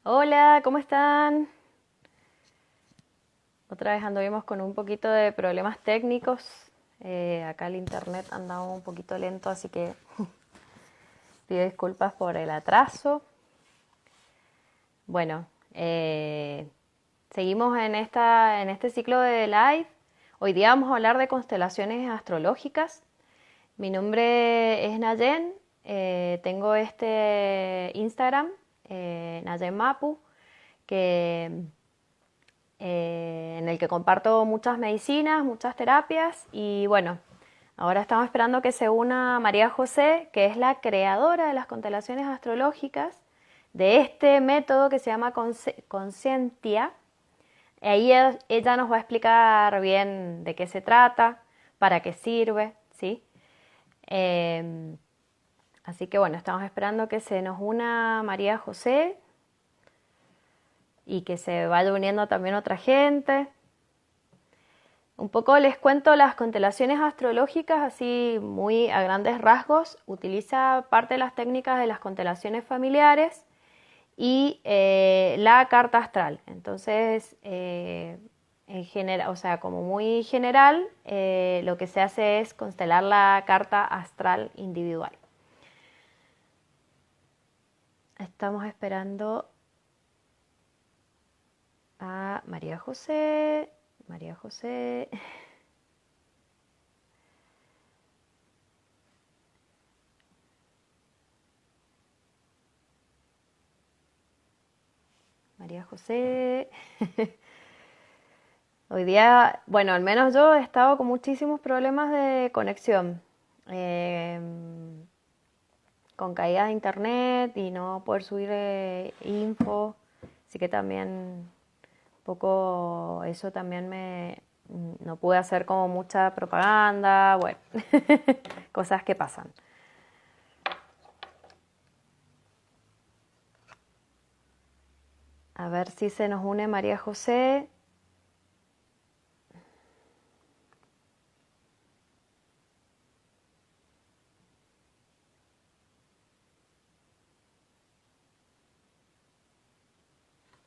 Hola, ¿cómo están? Otra vez anduvimos con un poquito de problemas técnicos. Acá el internet anda un poquito lento, así que pido disculpas por el atraso. Bueno, seguimos en este ciclo de live. Hoy día vamos a hablar de constelaciones astrológicas. Mi nombre es Nayen. Tengo este Instagram, Nayen Mapu, que en el que comparto muchas medicinas, muchas terapias y bueno, ahora estamos esperando que se una María José, que es la creadora de las constelaciones astrológicas, de este método que se llama Conscientia. Ahí ella nos va a explicar bien de qué se trata, para qué sirve, ¿sí? Eh, Así que bueno, estamos esperando que se nos una María José y que se vaya uniendo también otra gente. Un poco les cuento las constelaciones astrológicas, así muy a grandes rasgos. Utiliza parte de las técnicas de las constelaciones familiares y la carta astral. Entonces, en general, o sea, como muy general, lo que se hace es constelar la carta astral individual. Estamos esperando a María José. María José. María José. Hoy día, bueno, al menos yo he estado con muchísimos problemas de conexión, eh, con caídas de internet y no poder subir info, así que también un poco eso también no pude hacer como mucha propaganda, bueno, cosas que pasan. A ver si se nos une María José.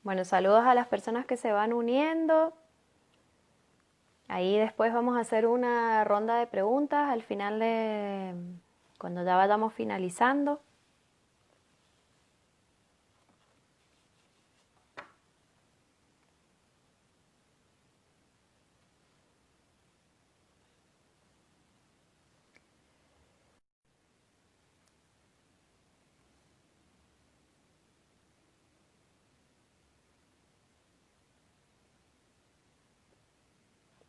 Bueno, saludos a las personas que se van uniendo. Ahí después vamos a hacer una ronda de preguntas al final de cuando ya vayamos finalizando.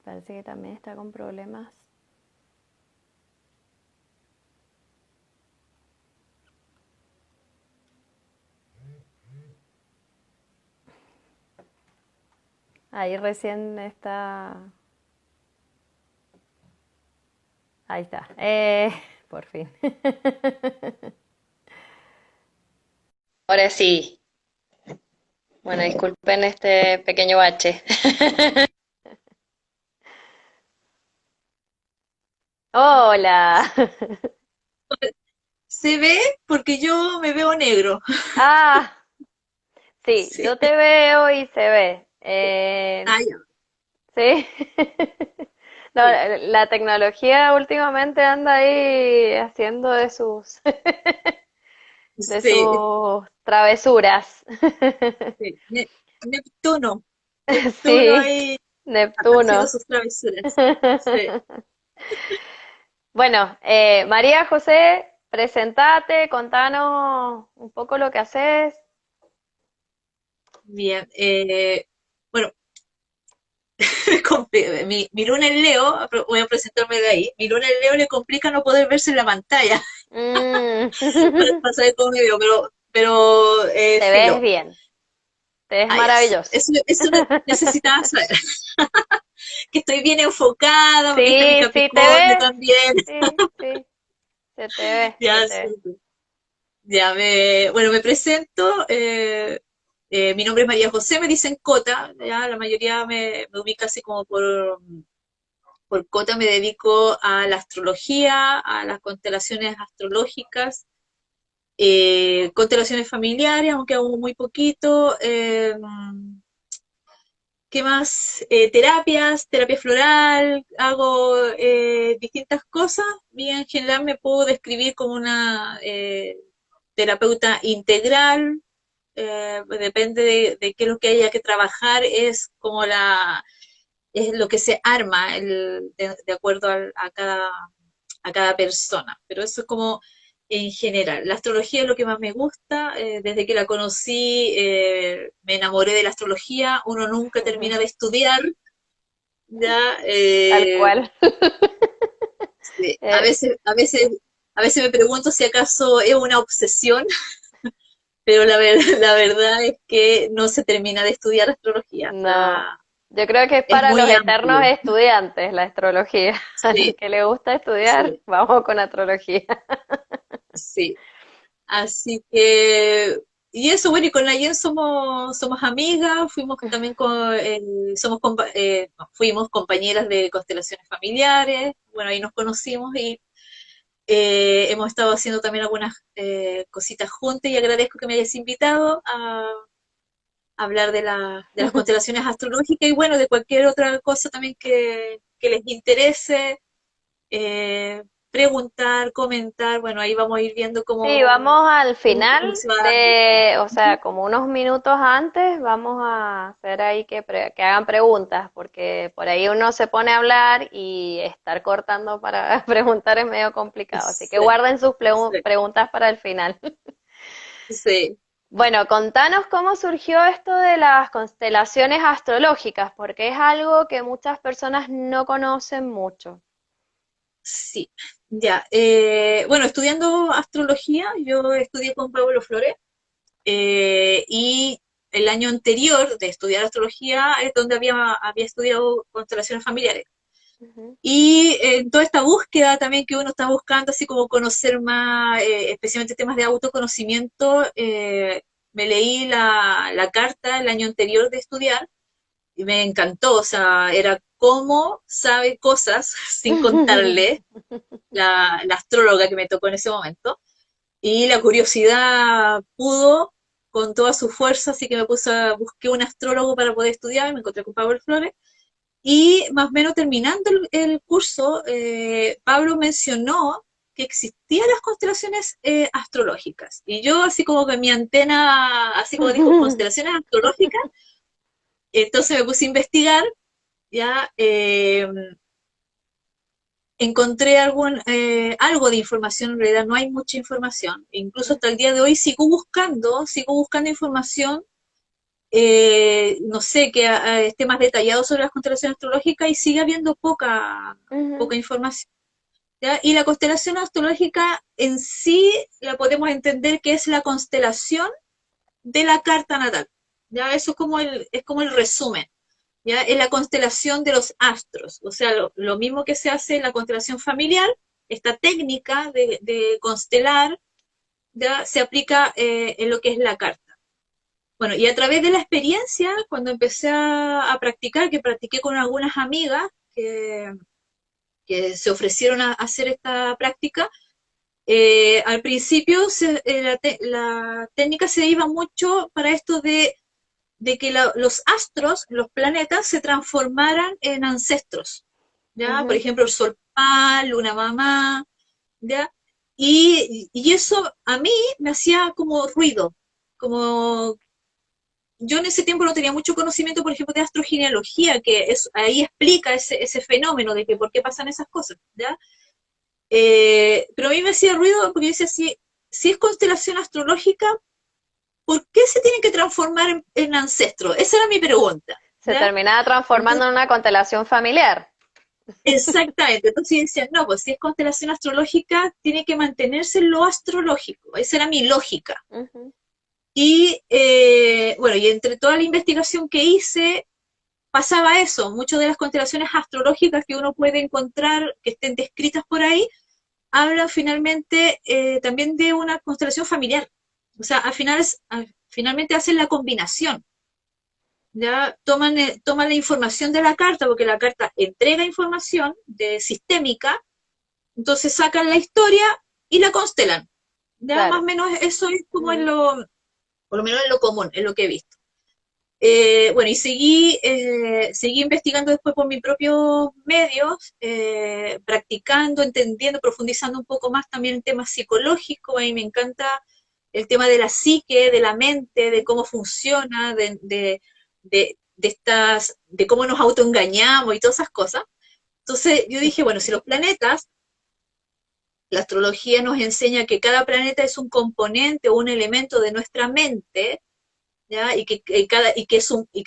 Parece que también está con problemas. Ahí recién está. Ahí está. Por fin. Ahora sí. Bueno, disculpen este pequeño bache. Hola. Se ve porque yo me veo negro. Ah, sí, Sí. yo te veo y se ve. Ah, ya. Sí. No, Sí. la tecnología últimamente anda ahí haciendo de Sí, sus travesuras. sí. Neptuno. Neptuno Sí, ahí haciendo Neptuno. sus travesuras. Sí. Bueno, María José, presentate, contanos un poco lo que haces. Bien. Bueno, mi luna en Leo, voy a presentarme de ahí. Mi luna en Leo le complica no poder verse en la pantalla Mm. para saber cómo me veo, pero Te ves filo. bien, te ves Ah, ya. maravilloso. Eso necesitaba saber. Que estoy bien enfocada, porque está mi Sí, sí, te Capricornio ves. también. Sí, sí, se te ve, se Ya, te ve. sí. Bueno, me presento. Mi nombre es María José, me dicen Cota. Ya, la mayoría me ubica así como por Cota. Me dedico a la astrología, a las constelaciones astrológicas. constelaciones familiares, aunque hago muy poquito. ¿Qué más? Terapia floral, hago distintas cosas y en general me puedo describir como una terapeuta integral. Depende de qué es lo que haya que trabajar, es lo que se arma de acuerdo a cada persona. Pero eso es como en general. La astrología es lo que más me gusta. Desde que la conocí, me enamoré de la astrología. Uno nunca termina de estudiar. Ya, Tal cual. sí. Eh, A veces me pregunto si acaso es una obsesión, pero la verdad es que no se termina de estudiar astrología. O no, sea, yo creo que es es para los muy eternos amplio. estudiantes la astrología. Al Sí, que le gusta estudiar, sí, vamos con astrología. sí. Así que, y eso, bueno, y con la Jen somos amigas, fuimos también no, fuimos compañeras de constelaciones familiares, bueno, ahí nos conocimos y hemos estado haciendo también algunas cositas juntas y agradezco que me hayas invitado a hablar de las constelaciones astrológicas y bueno, de cualquier otra cosa también que les interese, preguntar, comentar, bueno, ahí vamos a ir viendo Sí, vamos al cómo final se va dando. de, o sea, como unos minutos antes, vamos a hacer ahí que hagan preguntas, porque por ahí uno se pone a hablar y estar cortando para preguntar es medio complicado. Así que Sí, guarden sus sí, preguntas para el final. sí. Bueno, contanos cómo surgió esto de las constelaciones astrológicas, porque es algo que muchas personas no conocen mucho. Sí. Ya. Bueno, estudiando astrología, yo estudié con Pablo Flores y el año anterior de estudiar astrología es donde había estudiado constelaciones familiares. Ujú. Y en toda esta búsqueda también que uno está buscando, así como conocer más, especialmente temas de autoconocimiento, me leí la carta el año anterior de estudiar y me encantó, o sea, era cómo sabe cosas sin contarle la astróloga que me tocó en ese momento. Y la curiosidad pudo con toda su fuerza, así que busqué un astrólogo para poder estudiar, me encontré con Pablo Flores y más o menos terminando el curso, Pablo mencionó que existían las constelaciones astrológicas. Y yo, así como que mi antena, así como dijo, constelaciones astrológicas, entonces me puse a investigar, ya encontré algo de información, en realidad no hay mucha información. Incluso hasta el día de hoy sigo buscando información no sé, que esté más detallado sobre las constelaciones astrológicas y sigue habiendo Ujú. poca información. ¿Ya? Y la constelación astrológica en sí la podemos entender que es la constelación de la carta natal. ¿Ya? Eso es como el resumen. ¿Ya? Es la constelación de los astros. O sea, lo mismo que se hace en la constelación familiar, esta técnica de constelar ¿ya? Se aplica en lo que es la carta. Bueno, y a través de la experiencia, cuando empecé a practicar, que practiqué con algunas amigas que se ofrecieron a hacer esta práctica, al principio la técnica se iba mucho para esto de que los astros, los planetas, se transformaran en ancestros, ¿ya? Por Ujú. ejemplo, el sol papá, luna mamá, ¿ya? Y eso a mí me hacía como ruido, como yo en ese tiempo no tenía mucho conocimiento, por ejemplo, de astrogenealogía, ahí explica ese fenómeno de que por qué pasan esas cosas, ¿ya? Pero a mí me hacía ruido porque yo decía, si es constelación astrológica, ¿por qué se tienen que transformar en ancestros? Esa era mi pregunta, Se ¿ya? terminaba transformando Entonces, en una constelación familiar. exactamente, entonces yo decía, no, pues si es constelación astrológica, tiene que mantenerse en lo astrológico, esa era mi lógica. Ujú. Y bueno, y entre toda la investigación que hice, pasaba eso, muchas de las constelaciones astrológicas que uno puede encontrar, que estén descritas por ahí, hablan finalmente también de una constelación familiar. O sea, finalmente hacen la combinación. Ya toman la información de la carta, porque la carta entrega información de sistémica, entonces sacan la historia y la constelan. Ya más o claro. menos eso es como en Ujú, lo, por lo menos en lo común, en lo que he visto. Bueno, y seguí investigando después por mis propios medios, practicando, entendiendo, profundizando un poco más también en temas psicológicos. A mí me encanta el tema de la psique, de la mente, de cómo funciona, de cómo nos autoengañamos y todas esas cosas. Entonces yo dije, bueno, si los planetas, la astrología nos enseña que cada planeta es un componente o un elemento de nuestra mente, ¿ya? Y que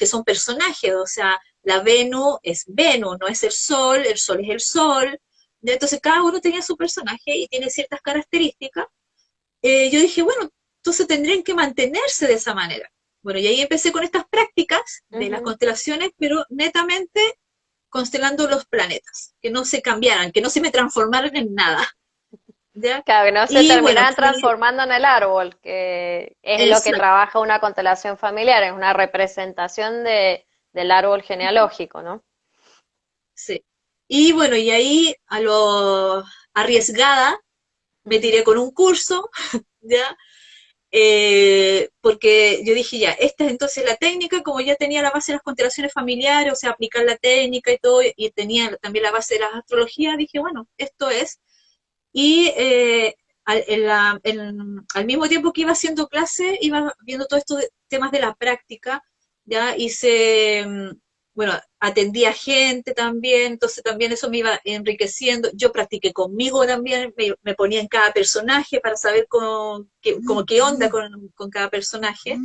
son personajes, o sea, la Venus es Venus, no es el Sol es el Sol, ¿ya? Entonces cada uno tenía su personaje y tiene ciertas características. Yo dije, bueno, entonces tendrían que mantenerse de esa manera. Bueno, y ahí empecé con estas prácticas de las ujú. constelaciones, pero netamente constelando los planetas, que no se cambiaran, que no se me transformaran en nada, ¿ya? Claro, que no se Y bueno, terminan transformando en el árbol, que es lo que exacto, trabaja una constelación familiar, es una representación del árbol genealógico, ¿no? sí. Y bueno, y ahí a lo arriesgada me Ujú. tiré con un curso, ¿ya? Porque yo dije, ya, esta es entonces la técnica, como ya tenía la base de las constelaciones familiares, o sea, aplicar la técnica y todo, y tenía también la base de las astrologías, dije, bueno, esto es. Y al mismo tiempo que iba haciendo clase, iba viendo todos estos temas de la práctica, ya hice, bueno, atendía gente también, entonces también eso me iba enriqueciendo. Yo practiqué conmigo también, me ponía en cada personaje para saber como qué onda con cada personaje,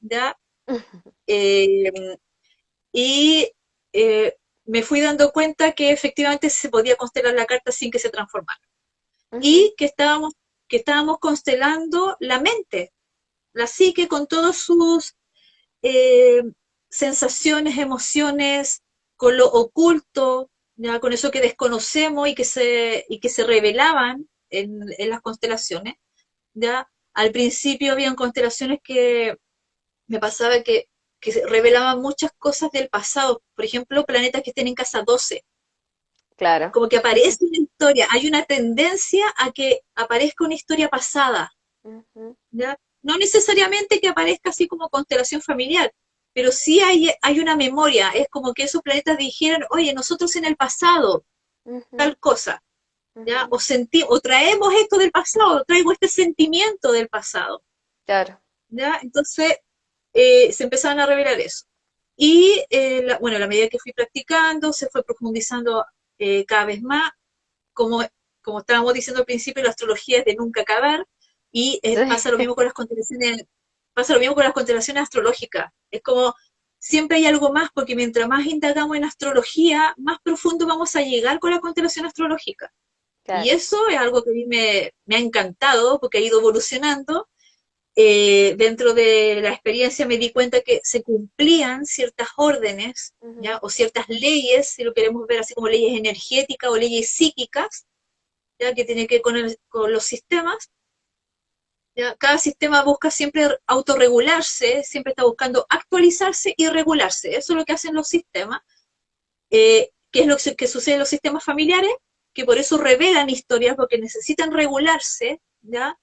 ¿ya? Eh, y eh, me fui dando cuenta que efectivamente se podía constelar la carta sin que se transformara Ujú. y que estábamos constelando la mente, la psique con todos sus eh, sensaciones, emociones, con lo oculto, ya con eso que desconocemos y que se revelaban en las constelaciones. Ya al principio habían constelaciones que me pasaba que se revelaban muchas cosas del pasado, por ejemplo, planetas que estén en casa 12 Claro. como que aparece una historia, hay una tendencia a que aparezca una historia pasada, Ujú, ¿ya? No necesariamente que aparezca así como constelación familiar, pero sí hay una memoria, es como que esos planetas dijeron, oye, nosotros en el pasado, ujú, tal cosa, ¿ya? ujú. O traemos esto del pasado, traigo este sentimiento del pasado, Claro. ¿ya? Entonces se empezaron a revelar eso. Y bueno, a la medida que fui practicando, se fue profundizando cada vez más, como, como estábamos diciendo al principio, la astrología es de nunca acabar y pasa lo mismo con las constelaciones, pasa lo mismo con las constelaciones astrológicas. Es como siempre hay algo más, porque mientras más indagamos en astrología, más profundo vamos a llegar con la constelación astrológica. Y Claro. eso es algo que a mí me ha encantado porque ha ido evolucionando. Dentro de la experiencia me di cuenta que se cumplían ciertas órdenes, Ujú, ¿ya? O ciertas leyes, si lo queremos ver así como leyes energéticas o leyes psíquicas, ¿ya? Que tiene que ver con los sistemas. ¿Ya? Cada sistema busca siempre autorregularse, siempre está buscando actualizarse y regularse. Eso es lo que hacen los sistemas. ¿Qué es lo que sucede en los sistemas familiares? Que por eso revelan historias, porque necesitan regularse, ¿ya?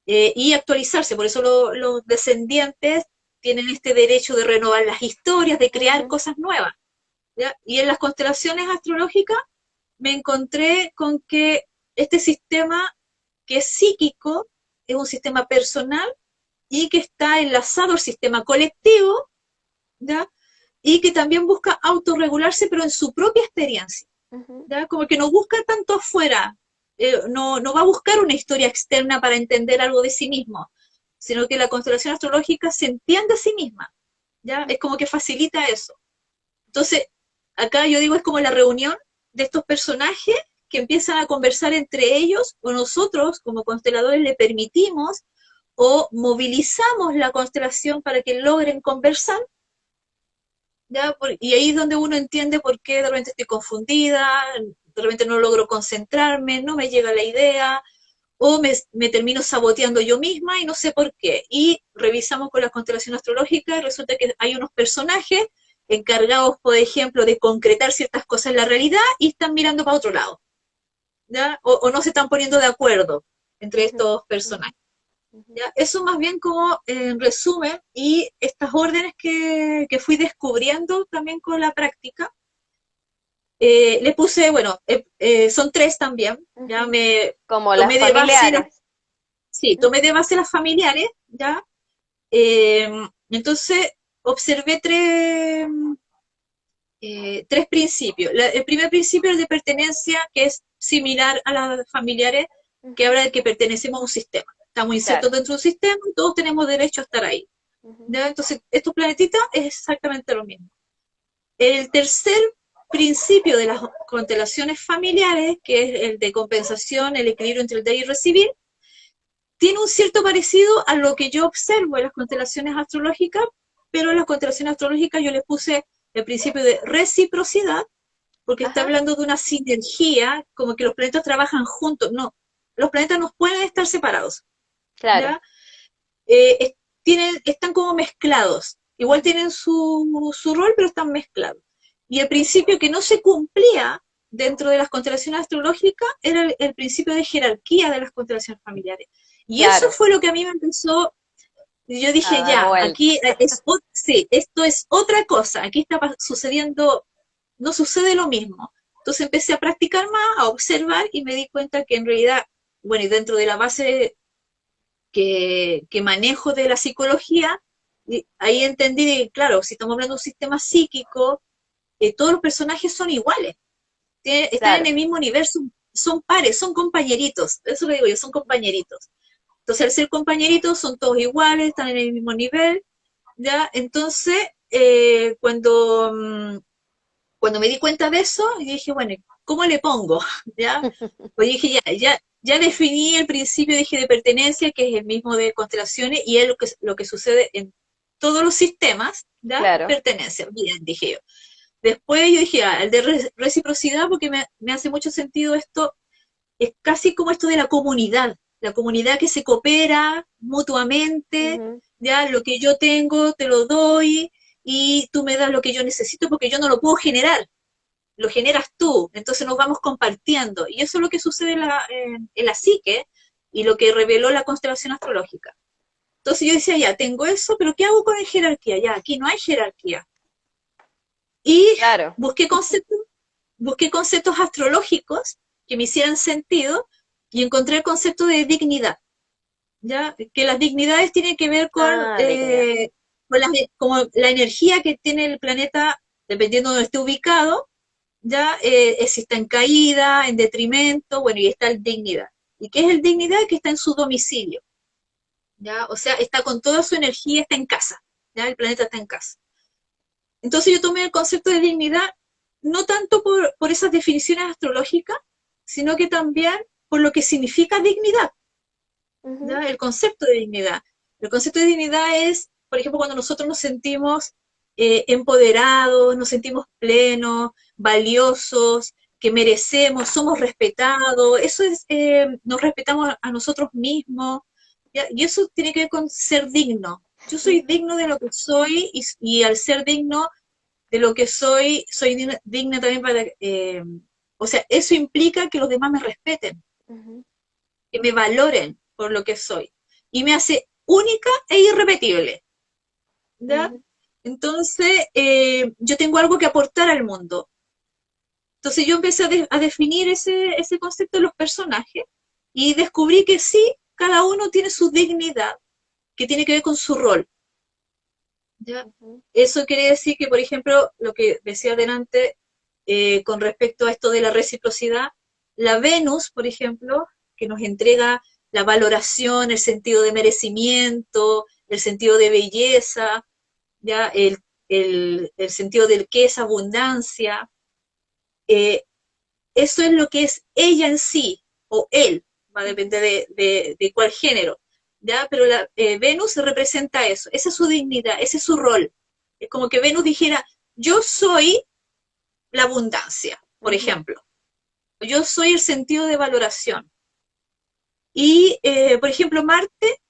Y actualizarse. Por eso los descendientes tienen este derecho de renovar las historias, de crear ujú, cosas nuevas. ¿Ya? Y en las constelaciones astrológicas me encontré con que este sistema que es psíquico es un sistema personal y que está enlazado al sistema colectivo, ¿ya? Y que también busca autorregularse, pero en su propia experiencia. ujú. ¿Ya? Como que no busca tanto afuera, no va a buscar una historia externa para entender algo de sí mismo, sino que la constelación astrológica se entiende a sí misma, ¿ya? Es como que facilita eso. Entonces, acá yo digo, es como la reunión de estos personajes que empiezan a conversar entre ellos, o nosotros como consteladores le permitimos o movilizamos la constelación para que logren conversar, ¿ya? Y ahí es donde uno entiende por qué de repente estoy confundida, de repente no logro concentrarme, no me llega la idea, o me termino saboteando yo misma y no sé por qué. Y revisamos con la constelación astrológica y resulta que hay unos personajes encargados, por ejemplo, de concretar ciertas cosas en la realidad y están mirando para otro lado, ¿ya? O no se están poniendo de acuerdo. entre estos personajes. ¿Ya? Eso más bien como en resumen, y estas órdenes que fui descubriendo también con la práctica, le puse, bueno, son tres también, ya me Como las tomé de base familiares. sí, tomé de base las familiares, ya, eh, entonces observé tres principios. El primer principio es el de pertenencia, que es similar a las familiares, que habla de que pertenecemos a un sistema. Estamos insertos Claro. dentro de un sistema y todos tenemos derecho a estar ahí. ¿Ya? Entonces, estos planetitas es exactamente lo mismo. El tercer principio de las constelaciones familiares, que es el de compensación, el equilibrio entre el dar y recibir, tiene un cierto parecido a lo que yo observo en las constelaciones astrológicas, pero en las constelaciones astrológicas yo le puse el principio de reciprocidad, porque está Ajá, hablando de una sinergia, como que los planetas trabajan juntos. No, los planetas no pueden estar separados, claro. ¿ya? Están como mezclados. Igual tienen su rol, pero están mezclados. Y el principio que no se cumplía dentro de las constelaciones astrológicas era el principio de jerarquía de las constelaciones familiares. Y eso Claro. fue lo que a mí me empezó, yo A dije, dar ya, vuelta. aquí sí, esto es otra cosa, aquí está sucediendo, no sucede lo mismo. Entonces empecé a practicar más, a observar y me di cuenta que en realidad, bueno, y dentro de la base que manejo de la psicología, y ahí entendí que, claro, si estamos hablando de un sistema psíquico, todos los personajes son iguales, están en Claro. el mismo universo, son pares, son compañeritos, eso lo digo yo, son compañeritos. Entonces, al ser compañeritos, son todos iguales, están en el mismo nivel, ¿ya? Entonces, cuando me di cuenta de eso, dije, bueno, ¿cómo le pongo? ¿Ya? Pues dije, ya definí el principio, dije, de pertenencia, que es el mismo de constelaciones, y es lo que sucede en todos los sistemas, ¿ya? Claro. Pertenencia, bien, dije yo. Después yo dije, el de reciprocidad, porque me hace mucho sentido esto, es casi como esto de la comunidad que se coopera mutuamente, Ujú. ya lo que yo tengo te lo doy y tú me das lo que yo necesito porque yo no lo puedo generar, lo generas tú, entonces nos vamos compartiendo. Y eso es lo que sucede en la psique y lo que reveló la constelación astrológica. Entonces yo decía, ya, tengo eso, pero ¿qué hago con la jerarquía? Ya, aquí no hay jerarquía. Y Claro. busqué conceptos, busqué conceptos astrológicos que me hicieran sentido y encontré el concepto de dignidad, ¿ya? Que las dignidades tienen que ver Ah, dignidad. con como la energía que tiene el planeta, dependiendo de donde esté ubicado, ya si está en caída, en detrimento, bueno, y está el dignidad. ¿Y qué es el dignidad? Que está en su domicilio, ¿ya? O sea, está con toda su energía, está en casa, ¿ya? El planeta está en casa. Entonces yo tomé el concepto de dignidad no tanto por esas definiciones astrológicas, sino que también por lo que significa dignidad, Ujú. ¿ya? El concepto de dignidad. El concepto de dignidad es, por ejemplo, cuando nosotros nos sentimos empoderados, nos sentimos plenos, valiosos, que merecemos, somos respetados, eso es, nos respetamos a nosotros mismos, ¿ya? Y eso tiene que ver con ser digno. Yo soy Ujú. digno de lo que soy y al ser digno de lo que soy digna también para, o sea, eso implica que los demás me respeten, Ujú. que me valoren por lo que soy. Y me hace única e irrepetible, ¿ya? Ujú. Entonces, yo tengo algo que aportar al mundo. Entonces yo empecé a definir ese concepto de los personajes y descubrí que sí, cada uno tiene su dignidad, que tiene que ver con su rol, ¿ya? Ujú. Eso quiere decir que, por ejemplo, lo que decía adelante con respecto a esto de la reciprocidad, la Venus, por ejemplo, que nos entrega la valoración, el sentido de merecimiento, el sentido de belleza, ya el sentido del que es abundancia, eh, eso es lo que es ella en sí, o él, va a depender de cuál género, ¿ya? Pero Venus representa eso, esa es su dignidad, ese es su rol. Es como que Venus dijera, yo soy la abundancia, por Ujú. ejemplo. Yo soy el sentido de valoración. Y, por ejemplo, Marte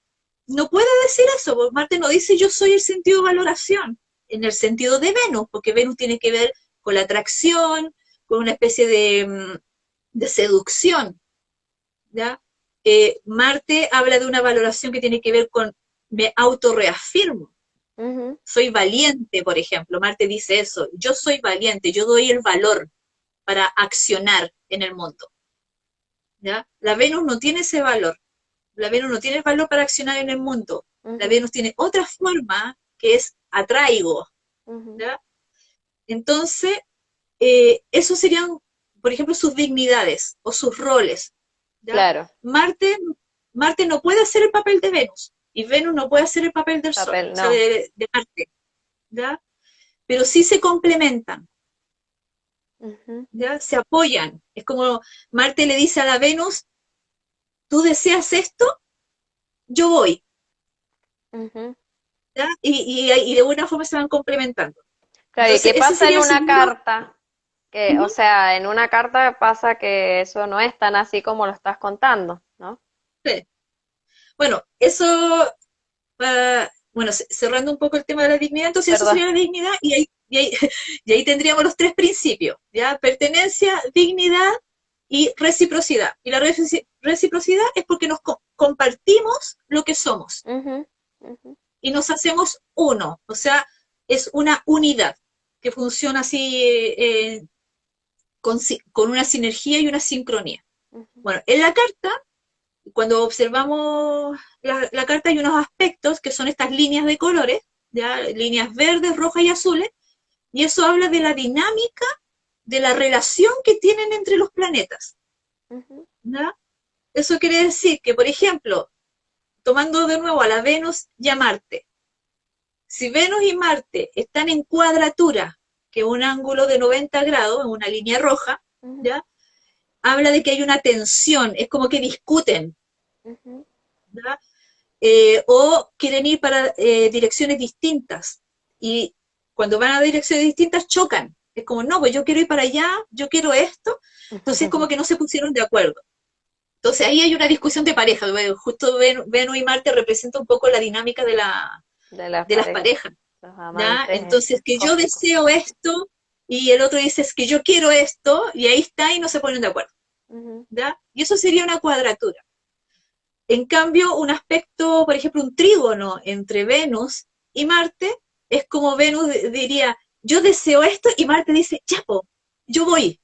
no puede decir eso, porque Marte no dice yo soy el sentido de valoración, en el sentido de Venus, porque Venus tiene que ver con la atracción, con una especie de seducción, ¿ya? Marte habla de una valoración que tiene que ver con me autorreafirmo. Soy valiente, por ejemplo. Marte dice eso. Yo soy valiente, yo doy el valor para accionar en el mundo. ¿Ya? La Venus no tiene ese valor. La Venus no tiene el valor para accionar en el mundo. La Venus tiene otra forma que es atraigo. ¿Ya? Entonces, esos serían, por ejemplo, sus dignidades o sus roles. ¿Ya? Claro. Marte no puede hacer el papel de Venus y Venus no puede hacer el papel del Sol, No. o sea, de Marte. ¿Ya? Pero sí se complementan. ¿Ya? Se apoyan. Es como Marte le dice a la Venus, tú deseas esto, yo voy. ¿Ya? Y de buena forma se van complementando. Claro, Entonces, ¿y qué ese pasa en sería el una segundo. carta? Que, o sea, en una carta pasa que eso no es tan así como lo estás contando, ¿no? Sí. Bueno, eso, bueno, cerrando un poco el tema de la dignidad, entonces eso Perdón. sería la dignidad y ahí tendríamos los tres principios, ¿ya? Pertenencia, dignidad y reciprocidad. Y la reciprocidad es porque nos compartimos lo que somos y nos hacemos uno, o sea, es una unidad que funciona así con una sinergia y una sincronía. Bueno, en la carta, cuando observamos la carta hay unos aspectos que son estas líneas de colores, ¿ya? Líneas verdes, rojas y azules, y eso habla de la dinámica de la relación que tienen entre los planetas. ¿Ya? Eso quiere decir que, por ejemplo, tomando de nuevo a la Venus y a Marte, si Venus y Marte están en cuadratura, que es un ángulo de 90 grados, en una línea roja, ¿ya? Habla de que hay una tensión, es como que discuten, ¿ya? O quieren ir para direcciones distintas. Y cuando van a direcciones distintas chocan. Es como, no, pues yo quiero ir para allá, yo quiero esto. Entonces como que no se pusieron de acuerdo. Entonces ahí hay una discusión de pareja. Justo Venus y Marte representan un poco la dinámica De las de las parejas, parejas. los ¿Ya? amantes Entonces que yo cósmicos. deseo esto y el otro dice es que yo quiero esto y ahí está y no se ponen de acuerdo. ¿Ya? Y eso sería una cuadratura. En cambio, un aspecto, por ejemplo, un trígono entre Venus y Marte, es como Venus diría, yo deseo esto, y Marte dice, chapo, yo voy.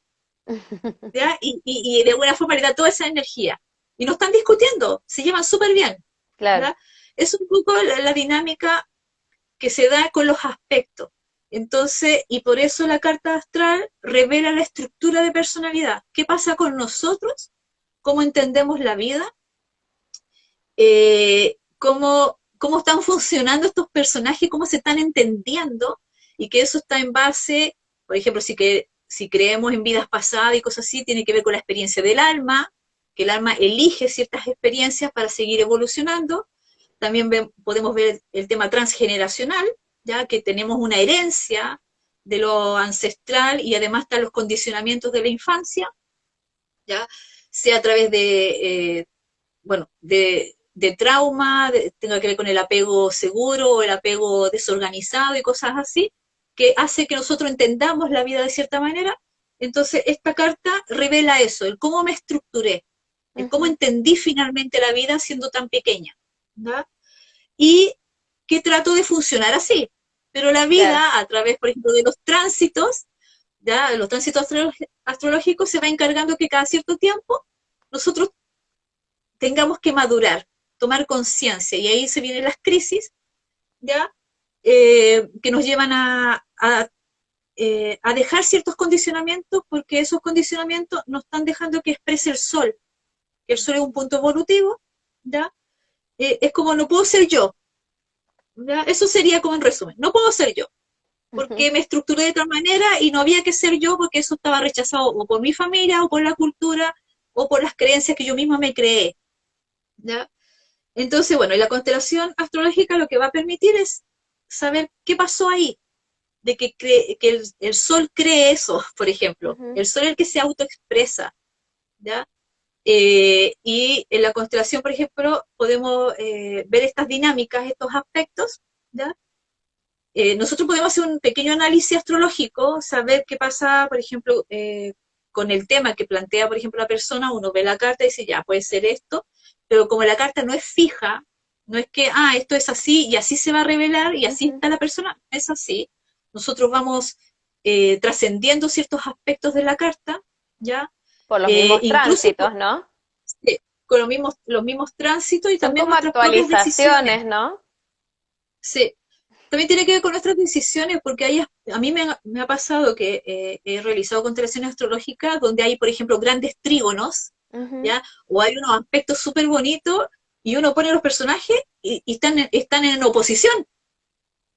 ¿Ya? Y de alguna forma le da toda esa energía. Y no están discutiendo, se llevan súper bien. Claro. ¿Ya? Es un poco la dinámica que se da con los aspectos. Entonces, y por eso la carta astral revela la estructura de personalidad. ¿Qué pasa con nosotros? ¿Cómo entendemos la vida? Cómo están funcionando estos personajes, cómo se están entendiendo, y que eso está en base, por ejemplo, si creemos en vidas pasadas y cosas así, tiene que ver con la experiencia del alma, que el alma elige ciertas experiencias para seguir evolucionando. También podemos ver el tema transgeneracional, ya que tenemos una herencia de lo ancestral y además están los condicionamientos de la infancia, ya sea a través bueno, de trauma, tenga que ver con el apego seguro o el apego desorganizado y cosas así, que hace que nosotros entendamos la vida de cierta manera. Entonces, esta carta revela eso, el cómo me estructuré, el cómo entendí finalmente la vida siendo tan pequeña, ¿verdad? Y que trato de funcionar así. Pero la Claro. vida, a través, por ejemplo, de los tránsitos, ¿ya? Los tránsitos astrológicos se va encargando que cada cierto tiempo nosotros tengamos que madurar, tomar conciencia, y ahí se vienen las crisis, ¿ya? Que nos llevan a dejar ciertos condicionamientos, porque esos condicionamientos nos están dejando que exprese el sol, que el sol es un punto evolutivo, ¿ya? Es como no puedo ser yo, ¿ya? Eso sería como en resumen, no puedo ser yo, porque me estructuré de tal manera y no había que ser yo porque eso estaba rechazado o por mi familia o por la cultura o por las creencias que yo misma me creé, ¿ya? Entonces, bueno, y la constelación astrológica lo que va a permitir es saber qué pasó ahí, de que el sol cree eso, por ejemplo. El sol es el que se autoexpresa, ¿ya? Y en la constelación, por ejemplo, podemos ver estas dinámicas, estos aspectos, ¿ya? Nosotros podemos hacer un pequeño análisis astrológico, saber qué pasa, por ejemplo, con el tema que plantea, por ejemplo, la persona, uno ve la carta y dice, ya, puede ser esto, pero como la carta no es fija, no es que, esto es así y así se va a revelar y así Ujú. está la persona, no es así. Nosotros vamos trascendiendo ciertos aspectos de la carta, ¿ya? Por los mismos Incluso tránsitos, ¿no? con los mismos tránsitos y Son también como nuestras propias decisiones. actualizaciones, ¿no? Sí, también tiene que ver con nuestras decisiones, porque a mí me ha pasado que he realizado constelaciones astrológicas donde hay, por ejemplo, grandes trígonos, Ujú, ¿ya? O hay unos aspectos súper bonitos y uno pone los personajes y están en oposición,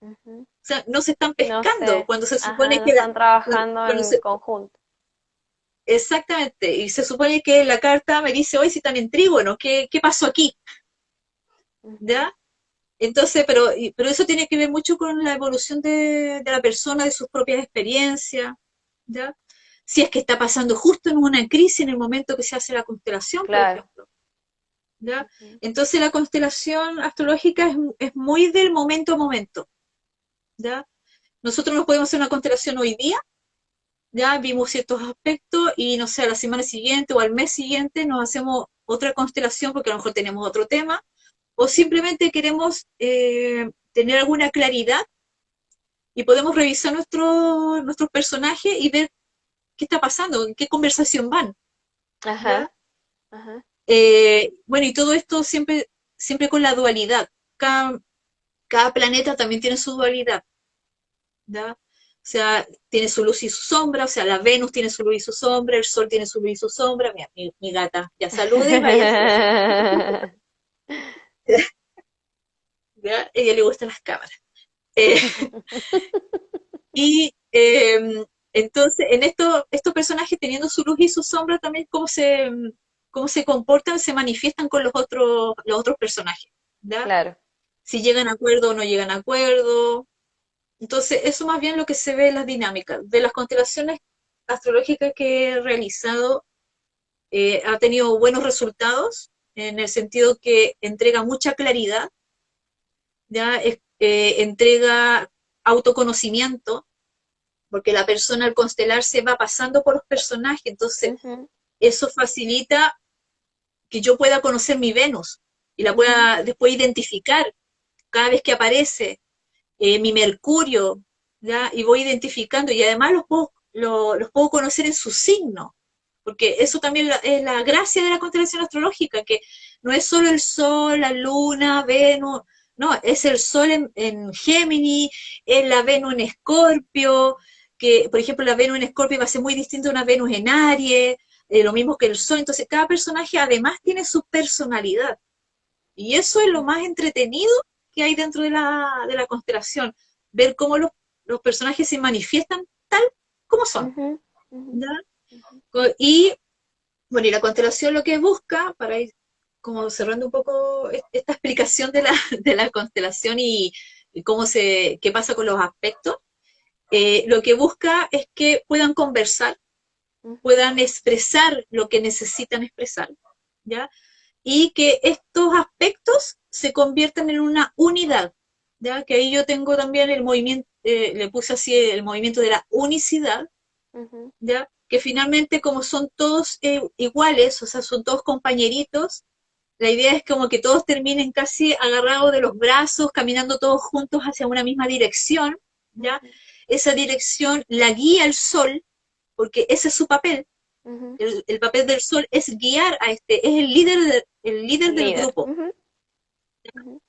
ujú. o sea, no se están No pescando, sé. cuando se Ajá, supone no que están trabajando cuando en conjunto. exactamente, y se supone que la carta me dice, hoy si están en trígono, ¿qué pasó aquí? Ujú. ¿Ya? Entonces, pero eso tiene que ver mucho con la evolución de la persona, de sus propias experiencias, ¿ya? Si es que está pasando justo en una crisis en el momento que se hace la constelación, por Claro. ejemplo, ¿ya? Ujú. Entonces la constelación astrológica es muy del momento a momento, ¿ya? Nosotros nos podemos hacer una constelación hoy día, ya vimos ciertos aspectos y no sé, a la semana siguiente o al mes siguiente nos hacemos otra constelación porque a lo mejor tenemos otro tema o simplemente queremos tener alguna claridad y podemos revisar nuestros personajes y ver qué está pasando, en qué conversación van, Ajá, ¿ya? ajá. Bueno, y todo esto siempre con la dualidad. Cada planeta también tiene su dualidad, ¿ya? O sea, tiene su luz y su sombra, o sea, la Venus tiene su luz y su sombra, el Sol tiene su luz y su sombra. Mira, mi gata, ya salude y váyase. ¿Ya? A ella le gustan las cámaras. Eh, y entonces, en estos personajes teniendo su luz y su sombra, también cómo se comportan, se manifiestan con los otros personajes, ¿ya? Claro. Si llegan a acuerdo o no llegan a acuerdo. Entonces, eso más bien lo que se ve en las dinámicas. De las constelaciones astrológicas que he realizado, ha tenido buenos resultados, en el sentido que entrega mucha claridad, ¿ya? Entrega autoconocimiento, porque la persona al constelarse va pasando por los personajes, entonces Ujú, eso facilita que yo pueda conocer mi Venus y la ujú, pueda después identificar cada vez que aparece mi Mercurio, ¿ya? Y voy identificando y además los puedo conocer en su signo, porque eso también es la gracia de la constelación astrológica, que no es solo el Sol, la Luna, Venus, no, es el Sol en Géminis, es la Venus en Escorpio, que por ejemplo la Venus en Escorpio va a ser muy distinta a una Venus en Aries, lo mismo que el Sol, entonces cada personaje además tiene su personalidad, y eso es lo más entretenido que hay dentro de la constelación, ver cómo los personajes se manifiestan tal como son, ujú, ujú, ¿ya? ujú. Y bueno, y la constelación lo que busca, para ir como cerrando un poco esta explicación de la constelación y qué pasa con los aspectos, lo que busca es que puedan conversar, Ujú, puedan expresar lo que necesitan expresar, ¿ya? Y que estos aspectos se conviertan en una unidad, ¿ya? Que ahí yo tengo también el movimiento, le puse así el movimiento de la unicidad, ujú. ¿ya? Que finalmente como son todos iguales, o sea, son todos compañeritos, la idea es como que todos terminen casi agarrados de los brazos, caminando todos juntos hacia una misma dirección, ¿ya? Ujú, Esa dirección la guía el sol, porque ese es su papel. ujú. El papel del sol es guiar a es el líder El del líder. grupo, Ujú, ujú,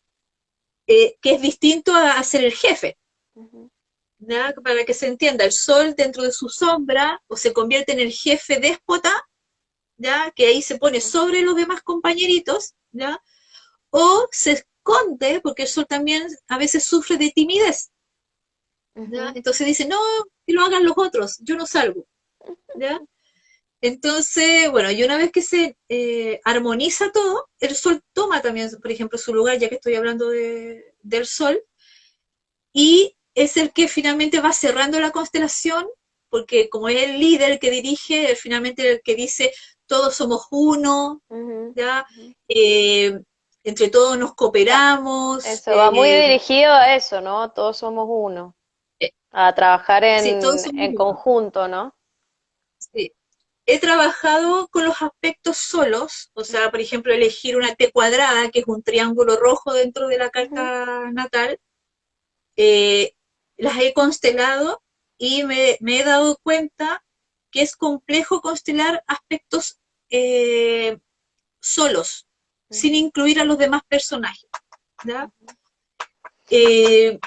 que es distinto a ser el jefe. ujú, ¿Ya? Para que se entienda, el sol dentro de su sombra o se convierte en el jefe déspota, ¿ya? Que ahí se pone ujú, sobre los demás compañeritos, ¿ya? O se esconde, porque el sol también a veces sufre de timidez, ¿ya? ujú. Entonces dice, no, que lo hagan los otros, yo no salgo, ¿ya? Entonces, bueno, y una vez que se armoniza todo, el sol toma también, por ejemplo, su lugar, ya que estoy hablando del sol, y es el que finalmente va cerrando la constelación, porque como es el líder que dirige, finalmente el que dice, todos somos uno, Ujú, ¿ya? ujú. Eh, Entre todos nos Va- cooperamos, Eso va muy dirigido a eso, ¿no? Todos somos uno. eh, A trabajar sí, todos somos en uno, conjunto, ¿no? sí. he trabajado con los aspectos solos, o sea, por ejemplo, elegir una T cuadrada, que es un triángulo rojo dentro de la Ujú. carta natal, eh, las he constelado y me he dado cuenta que es complejo constelar aspectos eh, solos, sin Ujú. incluir a los demás personajes. ¿Ya? Ujú. Eh,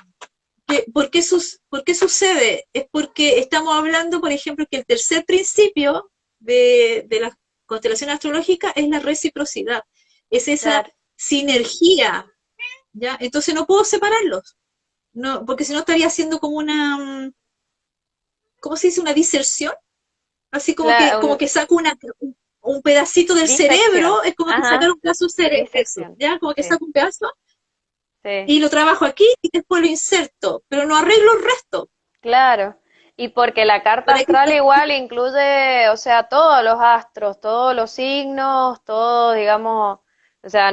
por qué sucede? Es porque estamos hablando, por ejemplo, que el tercer principio de la constelación astrológica es la reciprocidad, es esa Claro. sinergia, ¿ya? Entonces no puedo separarlos, no, porque si no estaría haciendo como una, ¿cómo se dice? Una diserción, así como Claro, que saco un pedacito del cerebro, disección. es como que sacar Ajá, un pedazo del cerebro, eso, disección. ¿ya? Como que Sí, saco un pedazo sí. y lo trabajo aquí y después lo inserto, pero no arreglo el resto. Claro, y porque la carta ¿Para qué? astral igual incluye, o sea, todos los astros, todos los signos, todo, digamos, o sea,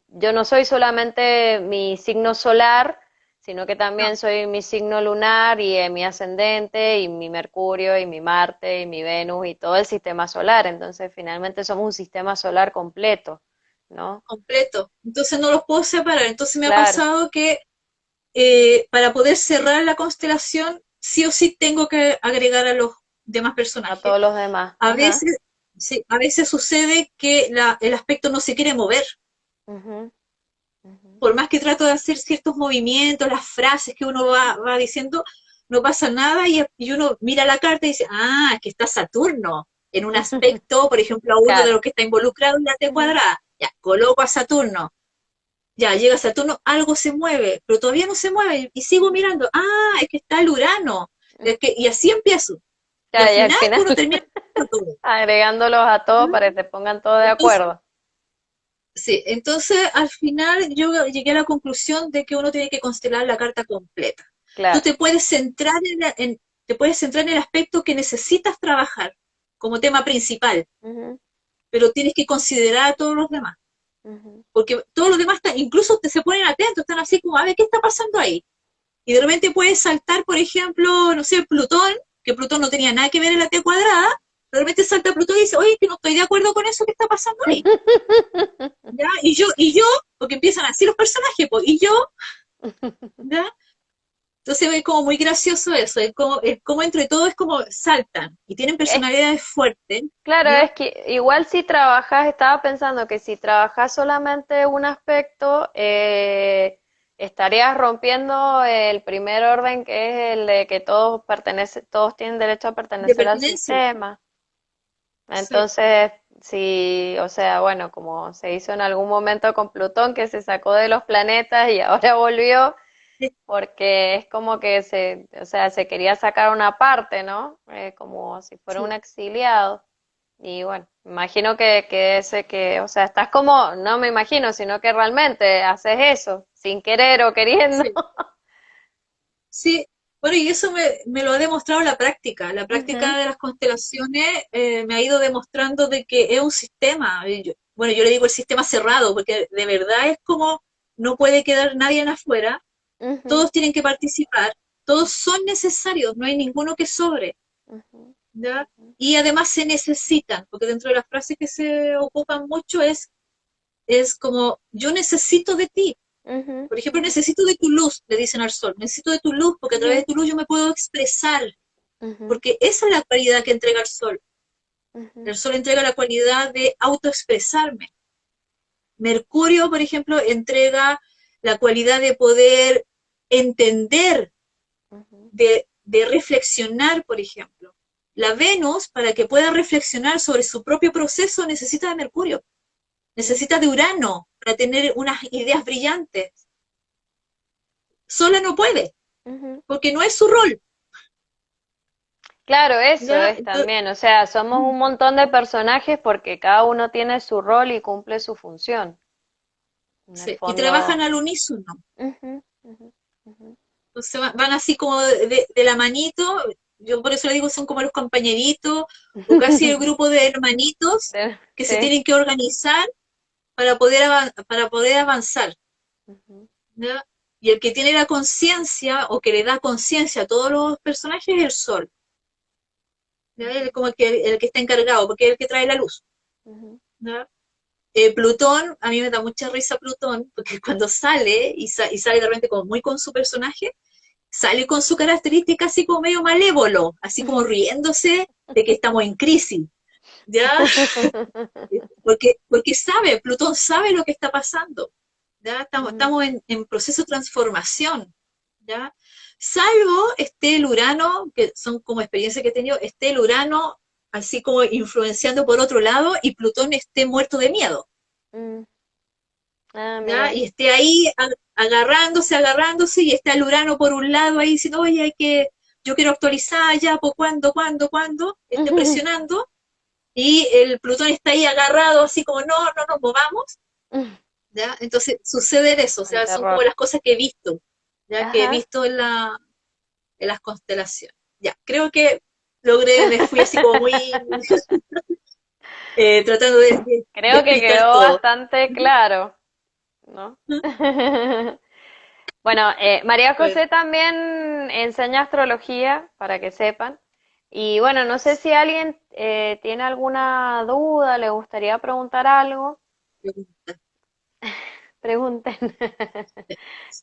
yo no soy solamente mi signo solar, sino que No, también soy mi signo lunar y mi ascendente y mi Mercurio y mi Marte y mi Venus y todo el sistema solar. Entonces, finalmente somos un sistema solar completo, ¿no? completo. Entonces no los puedo separar. Entonces me ha Claro, pasado que para poder cerrar la constelación, sí o sí tengo que agregar a los demás a personajes. todos los demás. A Ajá. veces, sí, a veces sucede que el aspecto no se quiere mover. Ujú, ujú. Por más que trato de hacer ciertos movimientos, las frases que uno va diciendo, no pasa nada y uno mira la carta y dice, ah, es que está Saturno en un aspecto, por ejemplo, a uno de Claro. los que está involucrado en la T Ujú. cuadrada. Ya, coloco a Saturno. Ya, llega Saturno, algo se mueve, pero todavía no se mueve y sigo mirando. Ah, es que está el Urano. Y así empiezo. Y al Claro, y al final final uno termina todo. agregándolos a todos para que se pongan todos de Entonces, acuerdo. sí, entonces al final yo llegué a la conclusión de que uno tiene que constelar la carta completa. Tú Claro. te puedes centrar en el aspecto que necesitas trabajar como tema principal, Ujú, pero tienes que considerar a todos los demás, ujú. porque todos los demás incluso se ponen atentos, están así como, a ver, ¿qué está pasando ahí? Y de repente puede saltar, por ejemplo, no sé, Plutón, que Plutón no tenía nada que ver en la T cuadrada, de repente salta Plutón y dice, oye, que no estoy de acuerdo con eso que está pasando ahí. ¿Ya? Y yo, porque empiezan así los personajes, pues, y yo, ¿ya? Entonces es como muy gracioso eso, es como entre todos es como saltan y tienen Es, personalidades fuertes, claro, ¿ya? es que igual si trabajas, estaba pensando que si trabajas solamente un aspecto, estarías rompiendo el primer orden que es el de que todos tienen derecho a De pertenecer al pertenencia. sistema. Sí, Entonces, sí, o sea, bueno, como se hizo en algún momento con Plutón, que se sacó de los planetas y ahora volvió, sí, porque es como que o sea, se quería sacar una parte, ¿no? Como si fuera un sí, exiliado. Y bueno, imagino que, o sea, estás como, no me imagino, sino que realmente haces eso, sin querer o queriendo. sí. Sí, bueno, y eso me lo ha demostrado la práctica. La Ujú, práctica de las constelaciones me ha ido demostrando de que es un sistema. Bueno, yo le digo el sistema cerrado, porque de verdad es como no puede quedar nadie en afuera, ujú, todos tienen que participar, todos son necesarios, no hay ninguno que sobre, ujú, ¿ya? ujú, Y además se necesitan, porque dentro de las frases que se ocupan mucho es como, yo necesito de ti. ujú, Por ejemplo, ujú, necesito de tu luz, le dicen al sol, necesito de tu luz porque a través de ujú, tu luz yo me puedo expresar, ujú, porque esa es la cualidad que entrega el sol. ujú, El sol entrega la cualidad de autoexpresarme. Mercurio, por ejemplo, entrega la cualidad de poder entender, ujú, de reflexionar, por ejemplo. La Venus, para que pueda reflexionar sobre su propio proceso, necesita de Mercurio, necesita de Urano para tener unas ideas brillantes. Sola no puede, ujú. porque no es su rol. Claro, eso ¿Ya? es también, o sea, somos un montón de personajes porque cada uno tiene su rol y cumple su función. En el Sí, y trabajan fondo, al unísono. ujú, ujú, ujú. Entonces van así como de la manito. Yo por eso le digo, son como los compañeritos o casi el grupo de hermanitos que se Sí. tienen que organizar para poder avanzar. Ujú. ¿Ya? Y el que tiene la conciencia o que le da conciencia a todos los personajes es el sol. ¿ya? Él es como el que está encargado, porque es el que trae la luz. Ujú. ¿Ya? Plutón, a mí me da mucha risa Plutón, porque cuando sale, y sale de repente como muy con su personaje, sale con su característica así como medio malévolo, así como riéndose de que estamos en crisis, ¿ya? Porque sabe, Plutón sabe lo que está pasando, ¿ya? Ujú. Estamos en proceso de transformación, ¿ya? Salvo esté el Urano, que son como experiencias que he tenido, esté el Urano así como influenciando por otro lado y Plutón esté muerto de miedo, Mm. Ah, ¿ya? mira. Y esté ahí agarrándose, y está el Urano por un lado ahí diciendo, oye, yo quiero actualizar ya, pues cuándo, esté presionando, y el Plutón está ahí agarrado así como, no, no nos movamos, ¿ya? Entonces sucede eso, o El sea, son como terror. las cosas que he visto, ya que he Ajá. visto en las constelaciones. Ya, creo que logré, me fui así como muy tratando de Creo que explicar quedó todo. bastante claro, ¿no? Bueno, María Bueno, José también enseña astrología, para que sepan. Y bueno, no sé si alguien tiene alguna duda, le gustaría preguntar algo. Pregunten.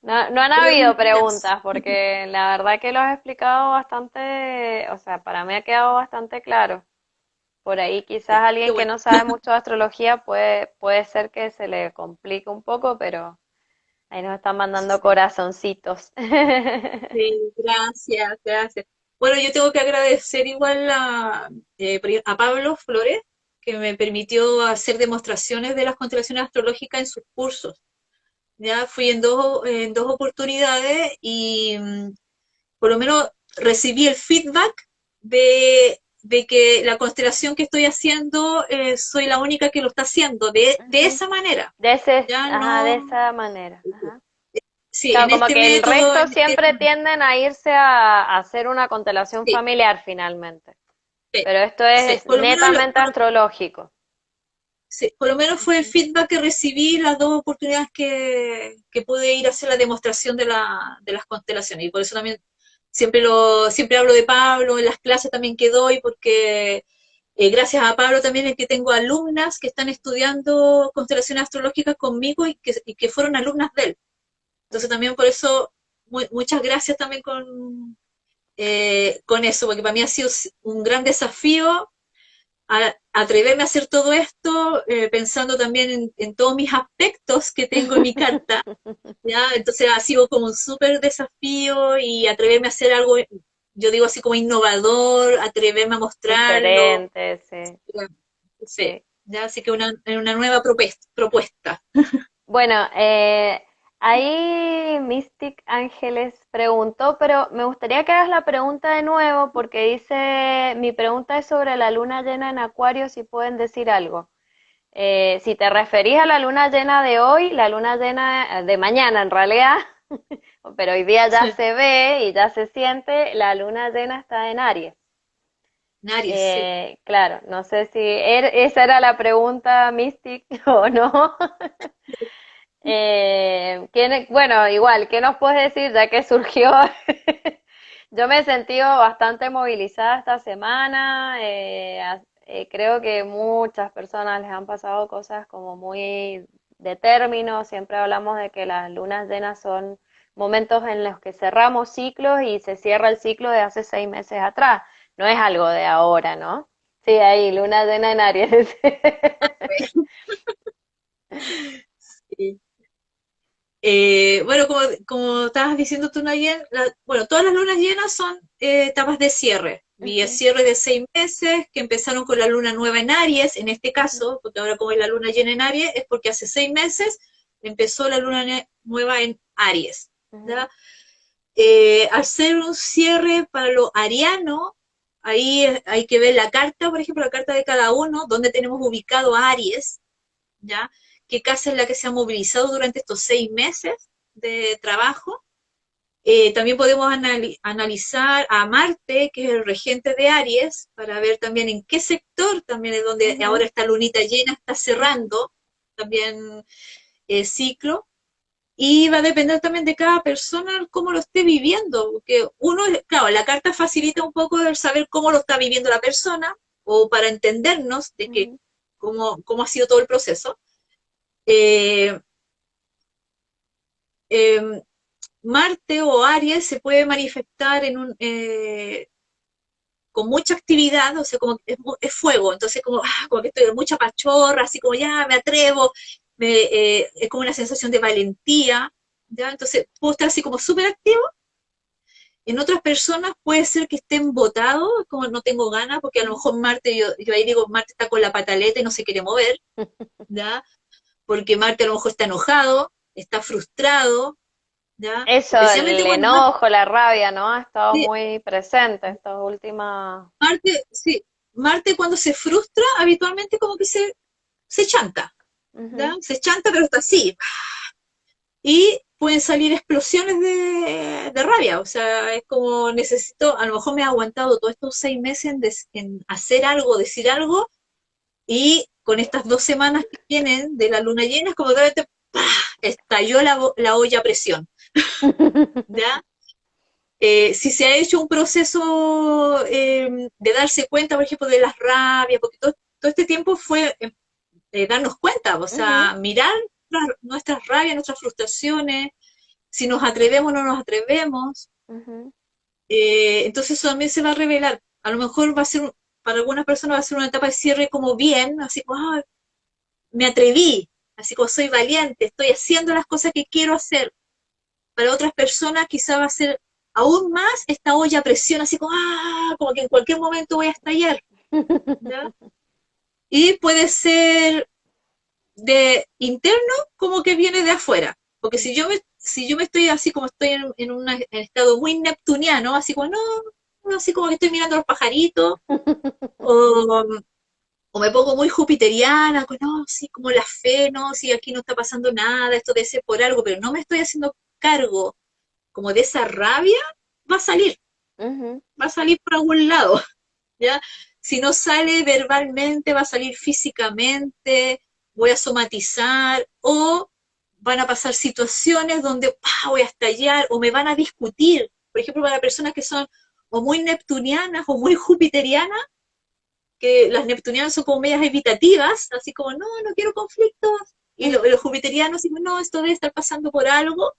No, no han habido preguntas. preguntas, porque la verdad que lo has explicado bastante, o sea, para mí ha quedado bastante claro. Por ahí quizás Ya, qué alguien que bueno. no sabe mucho de astrología puede ser que se le complique un poco, pero ahí nos están mandando corazoncitos. Sí, gracias, gracias. Bueno, yo tengo que agradecer igual a Pablo Flores, que me permitió hacer demostraciones de las constelaciones astrológicas en sus cursos. Ya fui en dos oportunidades y por lo menos recibí el feedback de que la constelación que estoy haciendo, soy la única que lo está haciendo de Ujú. esa manera. De ese, Ya ajá, de no, esa manera. Ajá. sí, Claro, en como este que el método, resto siempre tienden a irse a hacer una constelación sí, familiar finalmente. sí, Pero esto sí. es Por lo menos netamente astrológico. sí, por lo menos fue el Ujú. feedback que recibí las dos oportunidades que pude ir a hacer la demostración de las constelaciones. Y por eso también siempre hablo de Pablo, en las clases también que doy, porque gracias a Pablo también es que tengo alumnas que están estudiando constelaciones astrológicas conmigo y que fueron alumnas de él. Entonces también por eso muchas gracias también con eso, porque para mí ha sido un gran desafío atreverme a hacer todo esto, pensando también en todos mis aspectos que tengo en mi carta, ¿ya? Entonces ha sido como un súper desafío y atreverme a hacer algo, yo digo así como innovador, atreverme a mostrarlo, Diferente, sí, sí, sí. ya, así que una nueva propuesta. Bueno, ahí Mystic Ángeles preguntó, pero me gustaría que hagas la pregunta de nuevo porque dice, mi pregunta es sobre la luna llena en Acuario, si pueden decir algo. Si te referís a la luna llena de hoy, la luna llena de mañana en realidad, pero hoy día ya se ve y ya se siente, la luna llena está en Aries. Aries, sí. Claro, no sé si esa era la pregunta Mystic o no. Bueno, igual, ¿qué nos puedes decir ya que surgió? Yo me he sentido bastante movilizada esta semana. Creo que muchas personas les han pasado cosas como muy de término. Siempre hablamos de que las lunas llenas son momentos en los que cerramos ciclos y se cierra el ciclo de hace 6 meses atrás. No es algo de ahora, ¿no? Sí, ahí, luna llena en Aries. Sí. Bueno, como estabas diciendo tú, Nayen, bueno, todas las lunas llenas son etapas de cierre. Y el Ujú, cierre de 6 meses, que empezaron con la luna nueva en Aries, en este ujú, caso, porque ahora como es la luna llena en Aries, es porque hace 6 meses empezó la luna nueva en Aries. ujú, ¿Ya? Al ser un cierre para lo ariano, ahí hay que ver la carta, por ejemplo, la carta de cada uno, donde tenemos ubicado a Aries, ¿ya? ¿Qué casa es la que se ha movilizado durante estos 6 meses de trabajo? También podemos analizar a Marte, que es el regente de Aries, para ver también en qué sector también es donde ujú, ahora esta lunita llena está ujú. cerrando también el ciclo. y va a depender también de cada persona cómo lo esté viviendo, porque uno, claro, la carta facilita un poco el saber cómo lo está viviendo la persona, o para entendernos de que Ujú, cómo ha sido todo el proceso. Eh, eh, Marte o Aries se puede manifestar con mucha actividad, o sea, como es fuego, entonces como que estoy de mucha pachorra, así como ya me atrevo, es como una sensación de valentía, ¿ya? Entonces puedo estar así como súper activo. En otras personas puede ser que estén botados, como no tengo ganas, porque a lo mejor Marte, yo ahí digo, Marte está con la pataleta y no se quiere mover, ¿ya? Porque Marte a lo mejor está enojado, está frustrado, ¿ya? eso, Especialmente el cuando enojo, la rabia, ¿no? Ha estado Marte, muy presente estas últimas... Sí, Marte cuando se frustra, habitualmente como que se chanta, ¿ya? Ujú, Se chanta, pero está así. Y pueden salir explosiones de rabia, o sea, es como necesito, a lo mejor me he aguantado todos estos 6 meses en hacer algo, decir algo, y con estas 2 semanas que vienen de la luna llena, es como de repente, ¡pah! Estalló la olla a presión, ¿ya? Si se ha hecho un proceso de darse cuenta, por ejemplo, de las rabias, porque todo este tiempo fue darnos cuenta, o ujú, sea, mirar nuestras rabias, nuestras frustraciones, si nos atrevemos o no nos atrevemos. ujú. Entonces eso también se va a revelar. A lo mejor va a ser, para algunas personas va a ser una etapa de cierre como bien, así como, ah, me atreví, así como soy valiente, estoy haciendo las cosas que quiero hacer. Para otras personas quizá va a ser aún más esta olla a presión, así como, ah, como que en cualquier momento voy a estallar, ¿ya? Y puede ser de interno como que viene de afuera. Porque si yo me estoy así como estoy en un estado muy neptuniano, así como, no, así como que estoy mirando a los pajaritos, o, o me pongo muy jupiteriana, con, no, sí, como la fe, no, sí, aquí no está pasando nada, esto debe ser por algo, pero no me estoy haciendo cargo como de esa rabia, va a salir, Ujú. va a salir por algún lado, ¿ya? Si no sale verbalmente, va a salir físicamente, voy a somatizar, o van a pasar situaciones donde voy a estallar, o me van a discutir. Por ejemplo, para personas que son o muy neptunianas o muy jupiterianas, que las neptunianas son como medias evitativas, así como, no quiero conflictos, y los jupiterianos dicen, no, esto debe estar pasando por algo,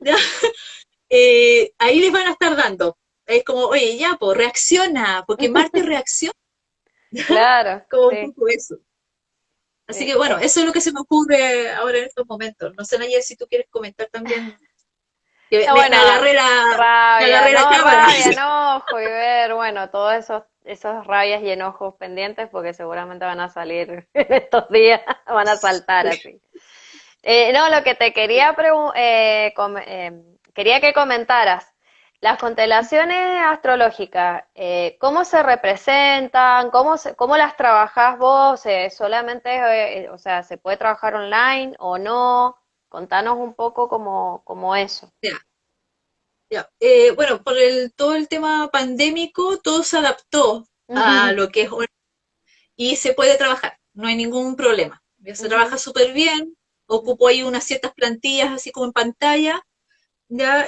¿ya? Ahí les van a estar dando. Es como, oye, ya, pues reacciona, porque Marte reacciona, Claro, como un sí, poco eso. Así sí. que bueno, eso es lo que se me ocurre ahora en estos momentos. No sé, Nayer, si tú quieres comentar también, que No, me bueno, agarré me rabia, agarré la ¿no? cámara. Rabia, enojo y ver, bueno, todos esos rabias y enojos pendientes porque seguramente van a salir en estos días, van a saltar así. No, lo que te quería quería que comentaras, las constelaciones astrológicas, ¿cómo se representan? ¿Cómo las trabajás vos? ¿Solamente, o sea, se puede trabajar online o no? Contanos un poco como eso. Ya, ya. Bueno, por todo el tema pandémico, todo se adaptó a Ujú, lo que es hoy y se puede trabajar, no hay ningún problema. Ya se ujú, trabaja súper bien, ocupo ahí unas ciertas plantillas así como en pantalla, ya,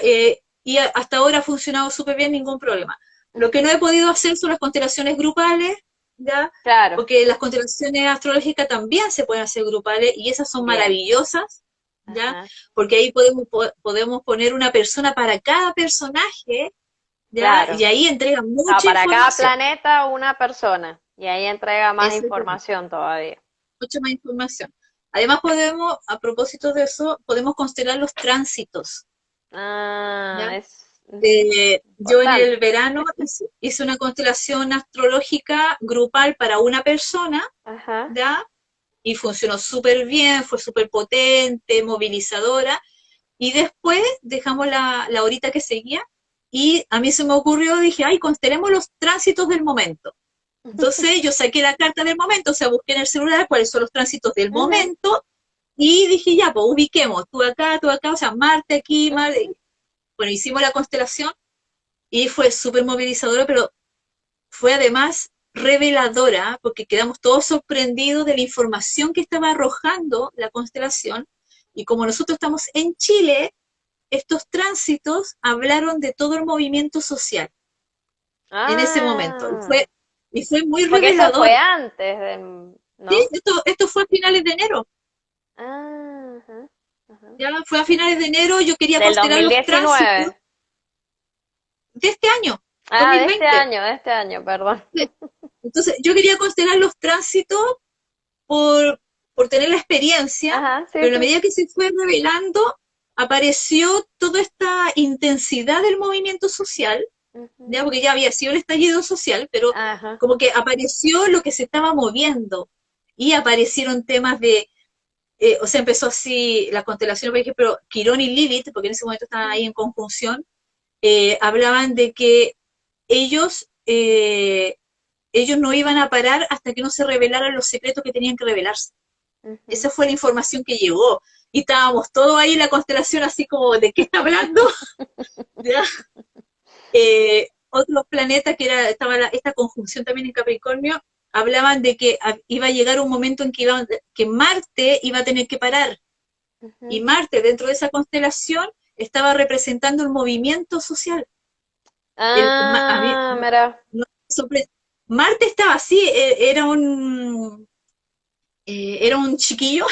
y hasta ahora ha funcionado súper bien, ningún problema. Lo que no ujú. he podido hacer son las constelaciones grupales, ya, Claro, porque las constelaciones astrológicas también se pueden hacer grupales y esas son bien. maravillosas, ya, Ajá, porque ahí podemos poner una persona para cada personaje, ya, claro. y ahí entrega Ah, mucha para cada información. planeta una persona y ahí entrega más Exactamente, información todavía. mucha más información. Además podemos, a propósito de eso, podemos constelar los tránsitos, Ah, ¿ya? es ujú, Yo en importante. el verano hice una constelación astrológica grupal para una persona, Ajá. ¿ya? Y funcionó súper bien, fue súper potente, movilizadora. Y después dejamos la horita que seguía y a mí se me ocurrió, dije, ay, constelemos los tránsitos del momento. Entonces yo saqué la carta del momento, o sea, busqué en el celular cuáles son los tránsitos del Ujú, momento y dije, ya, pues ubiquemos, tú acá, o sea, Marte aquí, ujú. Marte. Bueno, hicimos la constelación y fue súper movilizadora, pero fue además reveladora, porque quedamos todos sorprendidos de la información que estaba arrojando la constelación, Y como nosotros estamos en Chile, estos tránsitos hablaron de todo el movimiento social en ese momento. Ah, Y fue muy porque eso fue revelador. antes de, Sí, ¿no? esto fue a finales de enero. Ah, ajá, ajá. Ya fue a finales de enero, yo quería Del constelar los tránsitos 2019. de este año, Ah, 2020. de este año, perdón. Entonces, yo quería constelar los tránsitos por, por tener la experiencia, Ajá, sí, pero a sí. medida que se fue revelando, apareció toda esta intensidad del movimiento social, Ujú. ya porque ya había sido el estallido social, pero Ajá. como que apareció lo que se estaba moviendo y aparecieron temas de, o sea, empezó así la constelación, por ejemplo, Quirón y Lilith, porque en ese momento estaban ahí en conjunción, hablaban de que ellos, ellos no iban a parar hasta que no se revelaran los secretos que tenían que revelarse. Ujú. Esa fue la información que llegó. Y estábamos todos ahí en la constelación así como, ¿de qué está hablando? ¿Ya? Otros planetas, que era, estaba esta conjunción también en Capricornio, hablaban de que iba a llegar un momento en que Marte iba a tener que parar. Y Ujú. Marte, dentro de esa constelación, estaba representando el movimiento social. A mí, Ah, mira. no, Marte estaba así, era un chiquillo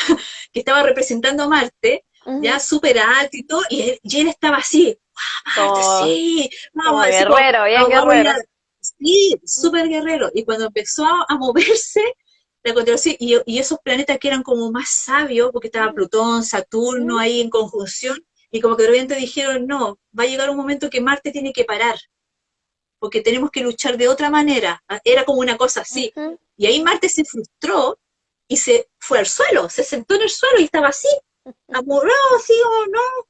que estaba representando a Marte, ya Ujú. súper alto y todo, y él estaba así, Marte, Como, sí, vamos, como así como, guerrero, bien vamos a ir guerrero. sí, súper guerrero. Y cuando empezó a moverse la constelación, y esos planetas que eran como más sabios, porque estaba Ujú. Plutón, Saturno Ujú. ahí en conjunción, y como que de repente dijeron, no, va a llegar un momento que Marte tiene que parar, porque tenemos que luchar de otra manera. Era como una cosa así. Ujú. Y ahí Marte se frustró y se fue al suelo, se sentó en el suelo y estaba así, amurrado, así o no.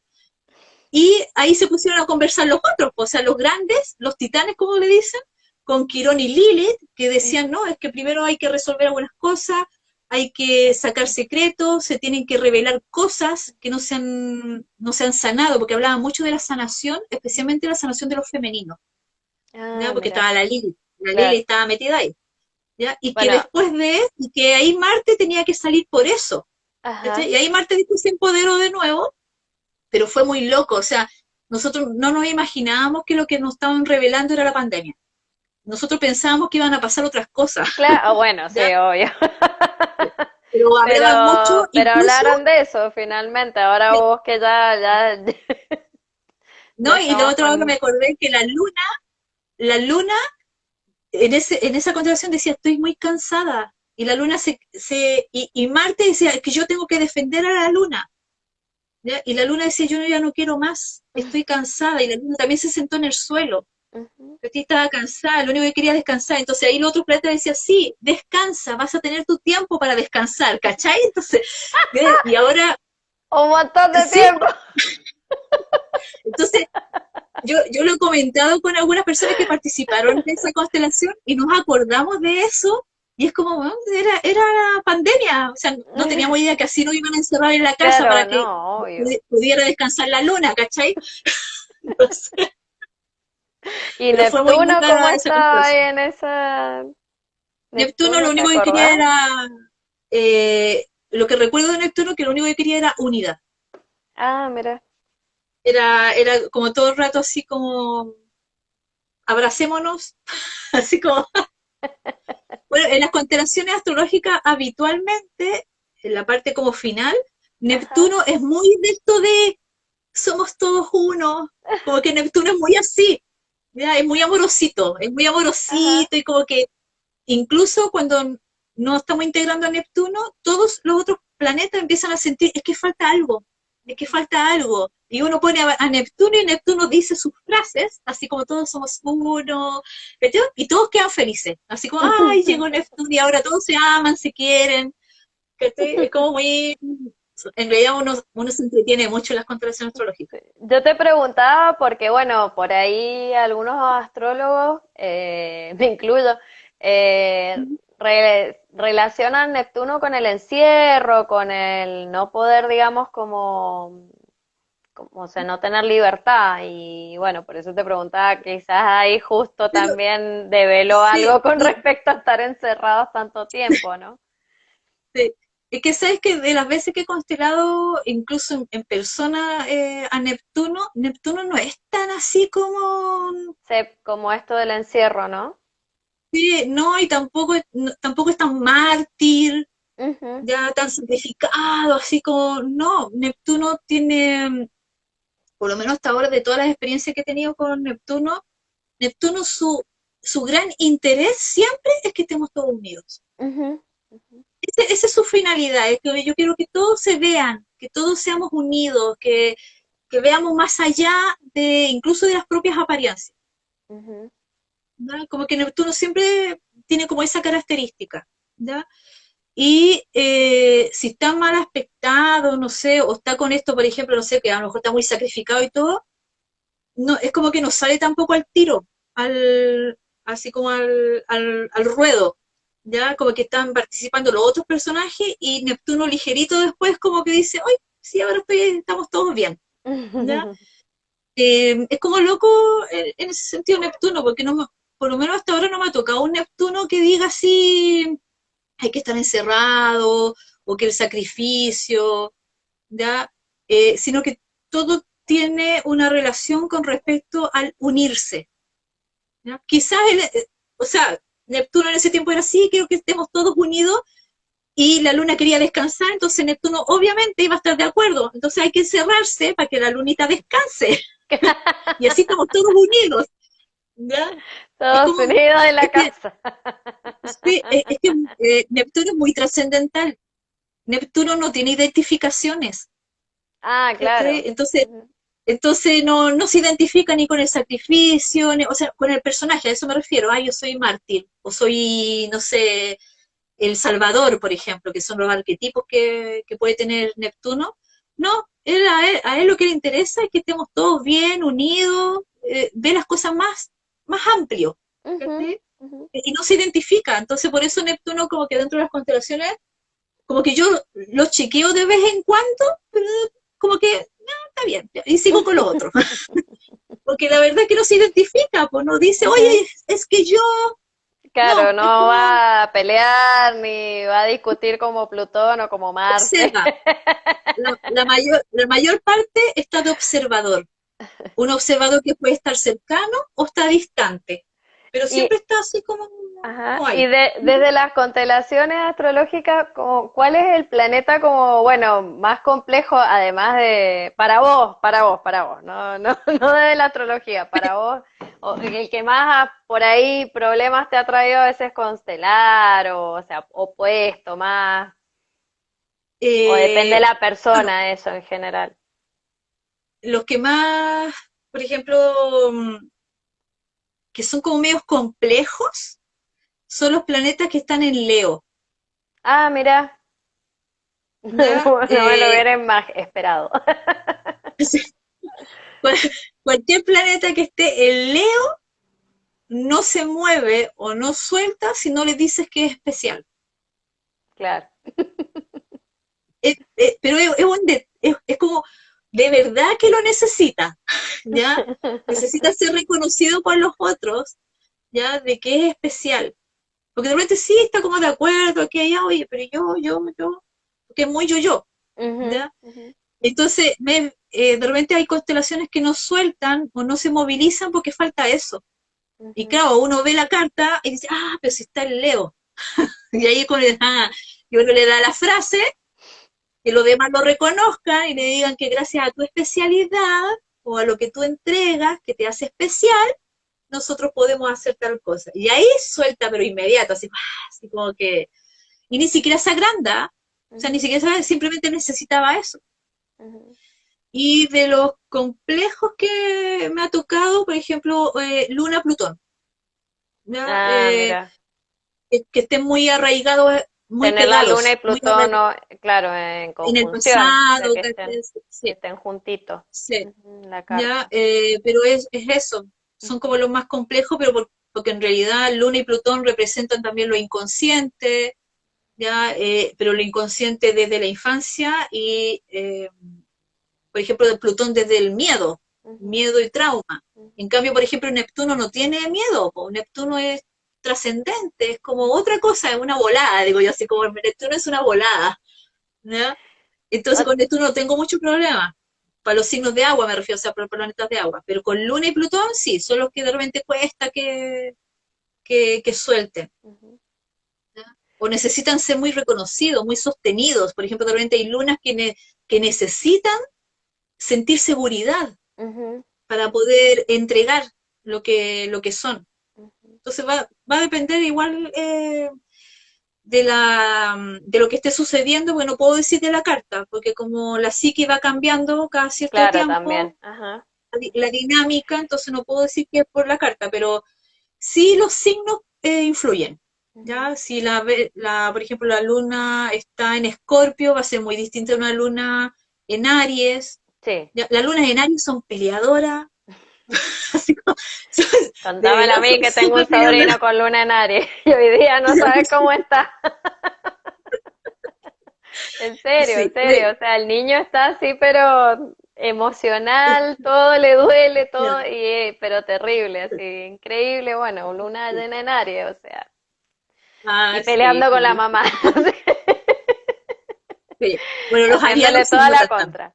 Y ahí se pusieron a conversar los otros, o sea, los grandes, los titanes, como le dicen, con Quirón y Lilith, que decían, no, es que primero hay que resolver algunas cosas, hay que sacar secretos, se tienen que revelar cosas que no se han sanado, porque hablaban mucho de la sanación, especialmente la sanación de los femeninos. Ah, ¿Ya? Porque mira, estaba la Lili claro. estaba metida ahí, ¿ya? Y que Bueno, después y que ahí Marte tenía que salir por eso, ¿cachai? ajá. Y ahí Marte después se empoderó de nuevo, pero fue muy loco, o sea, nosotros no nos imaginábamos que lo que nos estaban revelando era la pandemia. Nosotros pensábamos que iban a pasar otras cosas, Claro, bueno, sí, ¿ya? obvio. Pero hablaban mucho, Pero incluso, hablaron de eso finalmente. Ahora vos que ya ¿no? Y lo estamos otro que me con. acordé que la luna en esa constelación decía, estoy muy cansada. Y la luna y Marte decía, es que yo tengo que defender a la luna. ¿Ya? Y la luna decía, yo ya no quiero más, estoy cansada. Y la luna también se sentó en el suelo. Ujú. Estaba cansada, lo único que quería es descansar. Entonces ahí los otros planetas decían, sí, descansa, vas a tener tu tiempo para descansar, ¿cachai? Entonces, y ahora, Un montón de sí, tiempo. entonces yo lo he comentado con algunas personas que participaron de esa constelación y nos acordamos de eso. Y es como, bueno, era la pandemia, o sea, no teníamos idea que así nos iban a encerrar en la casa Claro, para que no, obvio. pudiera descansar la luna, ¿cachai? Entonces, ¿Y pero fue muy Neptuno cómo loca esa estaba ahí constelación. en esa? Neptuno ¿Neptuno lo te único que quería acordás? era, lo que recuerdo de Neptuno, que lo único que quería era unidad. Ah, mira. Era como todo el rato así como, abracémonos, así como, bueno, en las constelaciones astrológicas habitualmente, en la parte como final, Ajá, Neptuno es muy de esto de somos todos uno, como que Neptuno es muy así, ¿ya? Es muy ajá. amorosito y como que incluso cuando no estamos integrando a Neptuno, todos los otros planetas empiezan a sentir, es que falta algo, es que Ujú. falta algo. Y uno pone a Neptuno y Neptuno dice sus frases, así como todos somos uno, ¿cachai? Y todos quedan felices, así como, ay, llegó Neptuno y ahora todos se aman, se quieren, ¿cachai? Es como muy, en realidad uno se entretiene mucho en las constelaciones astrológicas. Yo te preguntaba porque, bueno, por ahí algunos astrólogos, me incluyo, relacionan Neptuno con el encierro, con el no poder, digamos, como, o sea, no tener libertad. Y bueno, por eso te preguntaba, quizás ahí justo Pero también develó sí, algo con respecto a estar encerrados tanto tiempo, ¿no? sí. Es que sabes que de las veces que he constelado, incluso en persona, a Neptuno, Neptuno no es tan así como, Como esto del encierro, ¿no? sí, no, y tampoco, tampoco es tan mártir, Ujú, ya tan sacrificado, así como, no, Neptuno tiene, por lo menos hasta ahora, de todas las experiencias que he tenido con Neptuno, Neptuno su gran interés siempre es que estemos todos unidos. ujú, ujú, Esa es su finalidad, es que yo quiero que todos se vean, que todos seamos unidos, que veamos más allá de incluso de las propias apariencias, ujú, ¿no? Como que Neptuno siempre tiene como esa característica, ¿ya? Y si está mal aspectado, no sé, o está con esto, por ejemplo, no sé, que a lo mejor está muy sacrificado y todo, no, es como que no sale tampoco al tiro, así como al ruedo, ¿ya? Como que están participando los otros personajes y Neptuno ligerito después como que dice, ¡ay, sí, ahora estamos todos bien! ¿Ya? Es como loco en ese sentido Neptuno, porque por lo menos hasta ahora no me ha tocado un Neptuno que diga así, hay que estar encerrado, o que el sacrificio, ¿ya? Sino que todo tiene una relación con respecto al unirse, ¿ya? Quizás, o sea, Neptuno en ese tiempo era así, quiero que estemos todos unidos, y la luna quería descansar, entonces Neptuno obviamente iba a estar de acuerdo, entonces hay que encerrarse para que la lunita descanse, y así estamos todos unidos, ¿ya? Es Todos como, unidos en la es que, casa. sí, es que Neptuno es muy trascendental, Neptuno no tiene identificaciones, Ah, claro. ¿cachai? Entonces, Ujú, entonces no se identifica ni con el sacrificio, o sea, con el personaje, a eso me refiero. Ah, yo soy mártir, o soy, no sé, el Salvador, por ejemplo, que son los arquetipos que puede tener Neptuno. No, a él lo que le interesa es que estemos todos bien, unidos, ve las cosas más amplio, ujú, ¿cachai? ujú. Y no se identifica. Entonces, por eso Neptuno, como que dentro de las constelaciones, como que yo los chequeo de vez en cuando, pero como que está bien, y sigo con lo otro. Porque la verdad es que no se identifica, pues no dice, Ujú. oye, es que yo, Claro, no, es no como va a pelear ni va a discutir como Plutón o como Marte. observa. La mayor parte está de observador. Un observador que puede estar cercano o está distante, pero siempre Y, está así como, ajá, como y ahí. desde las constelaciones astrológicas, ¿cuál es el planeta como, bueno, más complejo, además de, para vos, no, no, no desde la astrología, para vos, o el que más por ahí problemas te ha traído a veces constelar, o sea, opuesto más, o depende de Eh, la bueno, persona, eso en general. los que más, por ejemplo, que son como medios complejos, son los planetas que están en Leo, Ah, mira, ¿ya? no, no me lo hubiera esperado. Cual- Cualquier planeta que esté en Leo no se mueve o no suelta si no le dices que es especial. Claro. Pero es como, de verdad que lo necesita, ¿ya? Necesita ser reconocido por los otros, ¿ya? De que es especial. Porque de repente sí está como de acuerdo, que ya, oye, pero yo, que es muy yo, Ujú, ¿ya? ujú, Entonces, de repente hay constelaciones que no sueltan o no se movilizan porque falta eso. Y ujú. claro, uno ve la carta y dice, ah, pero si está el Leo. Y ahí con el, y uno le da la frase, que los demás lo reconozcan y le digan que gracias a tu especialidad o a lo que tú entregas, que te hace especial, nosotros podemos hacer tal cosa. Y ahí suelta, pero inmediato, así como que, y ni siquiera se agranda, o sea, ni Ujú, siquiera simplemente necesitaba eso. ujú. Y de los complejos que me ha tocado, por ejemplo, Luna-Plutón, ¿ya? Ah, mira. Que estén muy arraigados, muy Tener la Luna y pegados, muy Plutón, arraigados claro, en en el conjunción, o sea, pasado, que sí, estén juntitos, sí, ujú, en la ya, carta. pero es eso, son como Ujú, los más complejos, pero porque en realidad Luna y Plutón representan también lo inconsciente, ya, pero lo inconsciente desde la infancia y, por ejemplo, de Plutón desde el miedo, ujú, miedo y trauma. En ujú. cambio, por ejemplo, Neptuno no tiene miedo, Neptuno es trascendente, es como otra cosa, es una volada, digo yo, así como Neptuno es una volada, ¿ya? Entonces con Neptuno no tengo mucho problema. Para los signos de agua me refiero, o sea, para los planetas de agua. Pero con Luna y Plutón sí, son los que de repente cuesta que suelten. Ujú, ¿Ya? O necesitan ser muy reconocidos, muy sostenidos. Por ejemplo, de repente hay lunas que necesitan sentir seguridad ujú, para poder entregar lo que son. ujú. Entonces va a depender igual de lo que esté sucediendo, porque no puedo decir de la carta, porque como la psique va cambiando cada cierto Claro, tiempo, también. Ajá. la dinámica, entonces no puedo decir que es por la carta, pero sí los signos influyen. Ujú. ¿Ya? Si por ejemplo, la luna está en Escorpio, va a ser muy distinta a una luna en Aries. Sí. ¿Ya? Las lunas en Aries son peleadoras, así como, de Contámelo a verdad mí son que tengo un súper peleadoras. sobrino con luna en Aries y hoy día no sabes cómo está. En Sí, serio, o sea, el niño está así, pero emocional, todo le duele, todo, pero terrible, así, increíble, bueno, luna llena en Aries, o sea, y sí, peleando con la sí, mamá, sí. Bueno, los haciéndole arianos se toda la notan también. contra.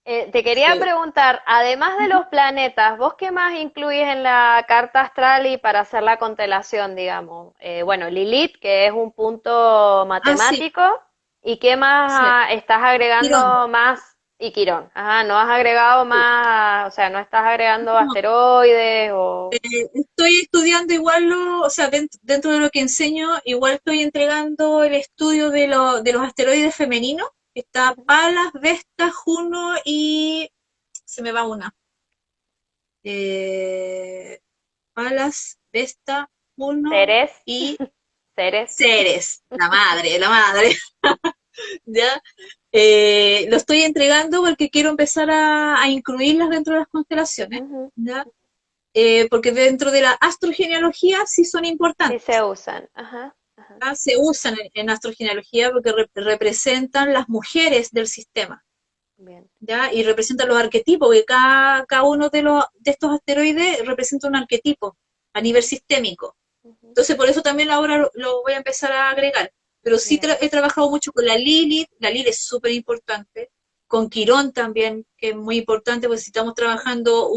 Te quería Sí. preguntar, además de los planetas, ¿vos qué más incluyes en la carta astral y para hacer la constelación, digamos? Bueno, Lilith, que es un punto Ah, sí, matemático, ¿y qué sí. más estás Quirón. agregando más? Y Quirón. Ajá, no has agregado Sí. más, o sea, no estás agregando No, asteroides o... estoy estudiando igual, o sea, dentro de lo que enseño, igual estoy entregando el estudio de los asteroides femeninos. Está Palas, Vesta, Juno y se me va una. Eh, Palas, Vesta, Juno Ceres, y Ceres. Ceres, la madre, ¿ya? Lo estoy entregando porque quiero empezar a incluirlas dentro de las constelaciones, Ujú. ¿ya? Porque dentro de la astrogenealogía sí son Sí se importantes. usan. Ajá, ajá. ¿Ya? Se usan en astrogenealogía porque representan las mujeres del sistema, Bien. ¿ya? Y representan los arquetipos, que cada uno de estos asteroides representa un arquetipo a nivel sistémico. Ujú. Entonces, por eso también ahora lo voy a empezar a agregar. Pero sí Bien. he trabajado mucho con la Lilith es súper importante, con Quirón también, que es muy importante, porque si estamos trabajando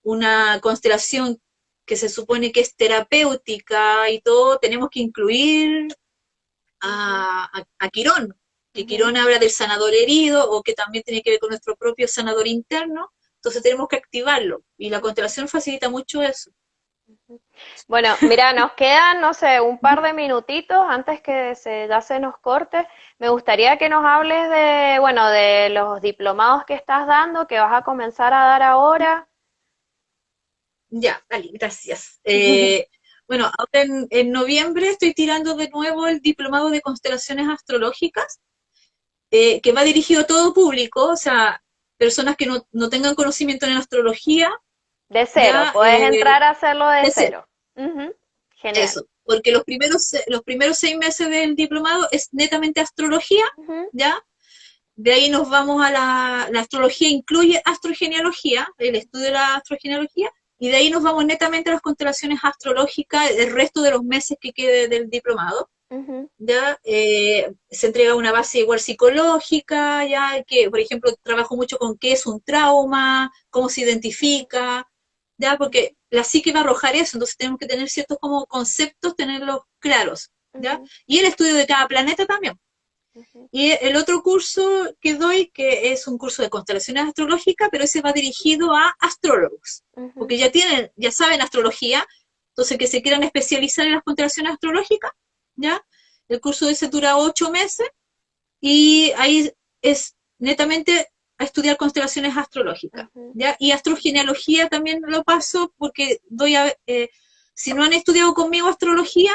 una constelación que se supone que es terapéutica y todo, tenemos que incluir Ujú, a Quirón, que ujú. Quirón habla del sanador herido o que también tiene que ver con nuestro propio sanador interno, entonces tenemos que activarlo y la constelación facilita mucho eso. Bueno, mira, nos quedan, no sé, un par de minutitos antes que ya se nos corte. Me gustaría que nos hables de, bueno, de los diplomados que estás dando, que vas a comenzar a dar ahora. Ya, vale, gracias. Bueno, ahora en noviembre estoy tirando de nuevo el diplomado de constelaciones astrológicas, que va dirigido a todo público, o sea, personas que no tengan conocimiento en astrología, De cero, ya, puedes entrar a hacerlo de de cero. cero. Ujú, genial. Eso, porque los primeros 6 meses del diplomado es netamente astrología, Ujú, ¿ya? De ahí nos vamos a la astrología, incluye astrogenealogía, el estudio de la astrogenealogía, y de ahí nos vamos netamente a las constelaciones astrológicas el resto de los meses que quede del diplomado. ujú, ¿Ya? Se entrega una base igual psicológica, ya que, por ejemplo, trabajo mucho con qué es un trauma, cómo se identifica, ya, porque la psique va a arrojar eso, entonces tenemos que tener ciertos como conceptos, tenerlos claros, ya, ujú, y el estudio de cada planeta también. ujú, Y el otro curso que doy, que es un curso de constelaciones astrológicas, pero ese va dirigido a astrólogos, ujú, porque ya saben astrología, entonces que se quieran especializar en las constelaciones astrológicas, ¿ya? El curso ese dura 8 meses y ahí es netamente a estudiar constelaciones astrológicas, ujú, ¿ya? Y astrogenealogía también lo paso porque si no han estudiado conmigo astrología,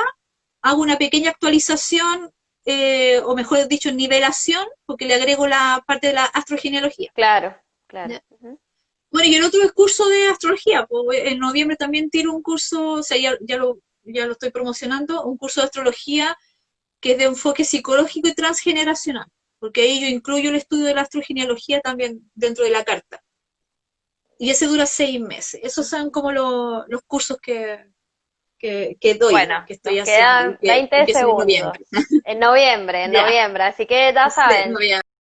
hago una pequeña actualización, o mejor dicho, nivelación, porque le agrego la parte de la astrogenealogía. claro, claro. ¿Ya? Ujú, Bueno, y el otro es curso de astrología. Pues, en noviembre también tiro un curso, o sea, ya lo estoy promocionando, un curso de astrología que es de enfoque psicológico y transgeneracional, porque ahí yo incluyo el estudio de la astrogenealogía también dentro de la carta. Y ese dura 6 meses. Esos son ujú. como los cursos que doy, Bueno, que estoy nos haciendo, quedan y que 20 empieza en segundos. noviembre. En Ya, noviembre, así que ya sí, saben, noviembre.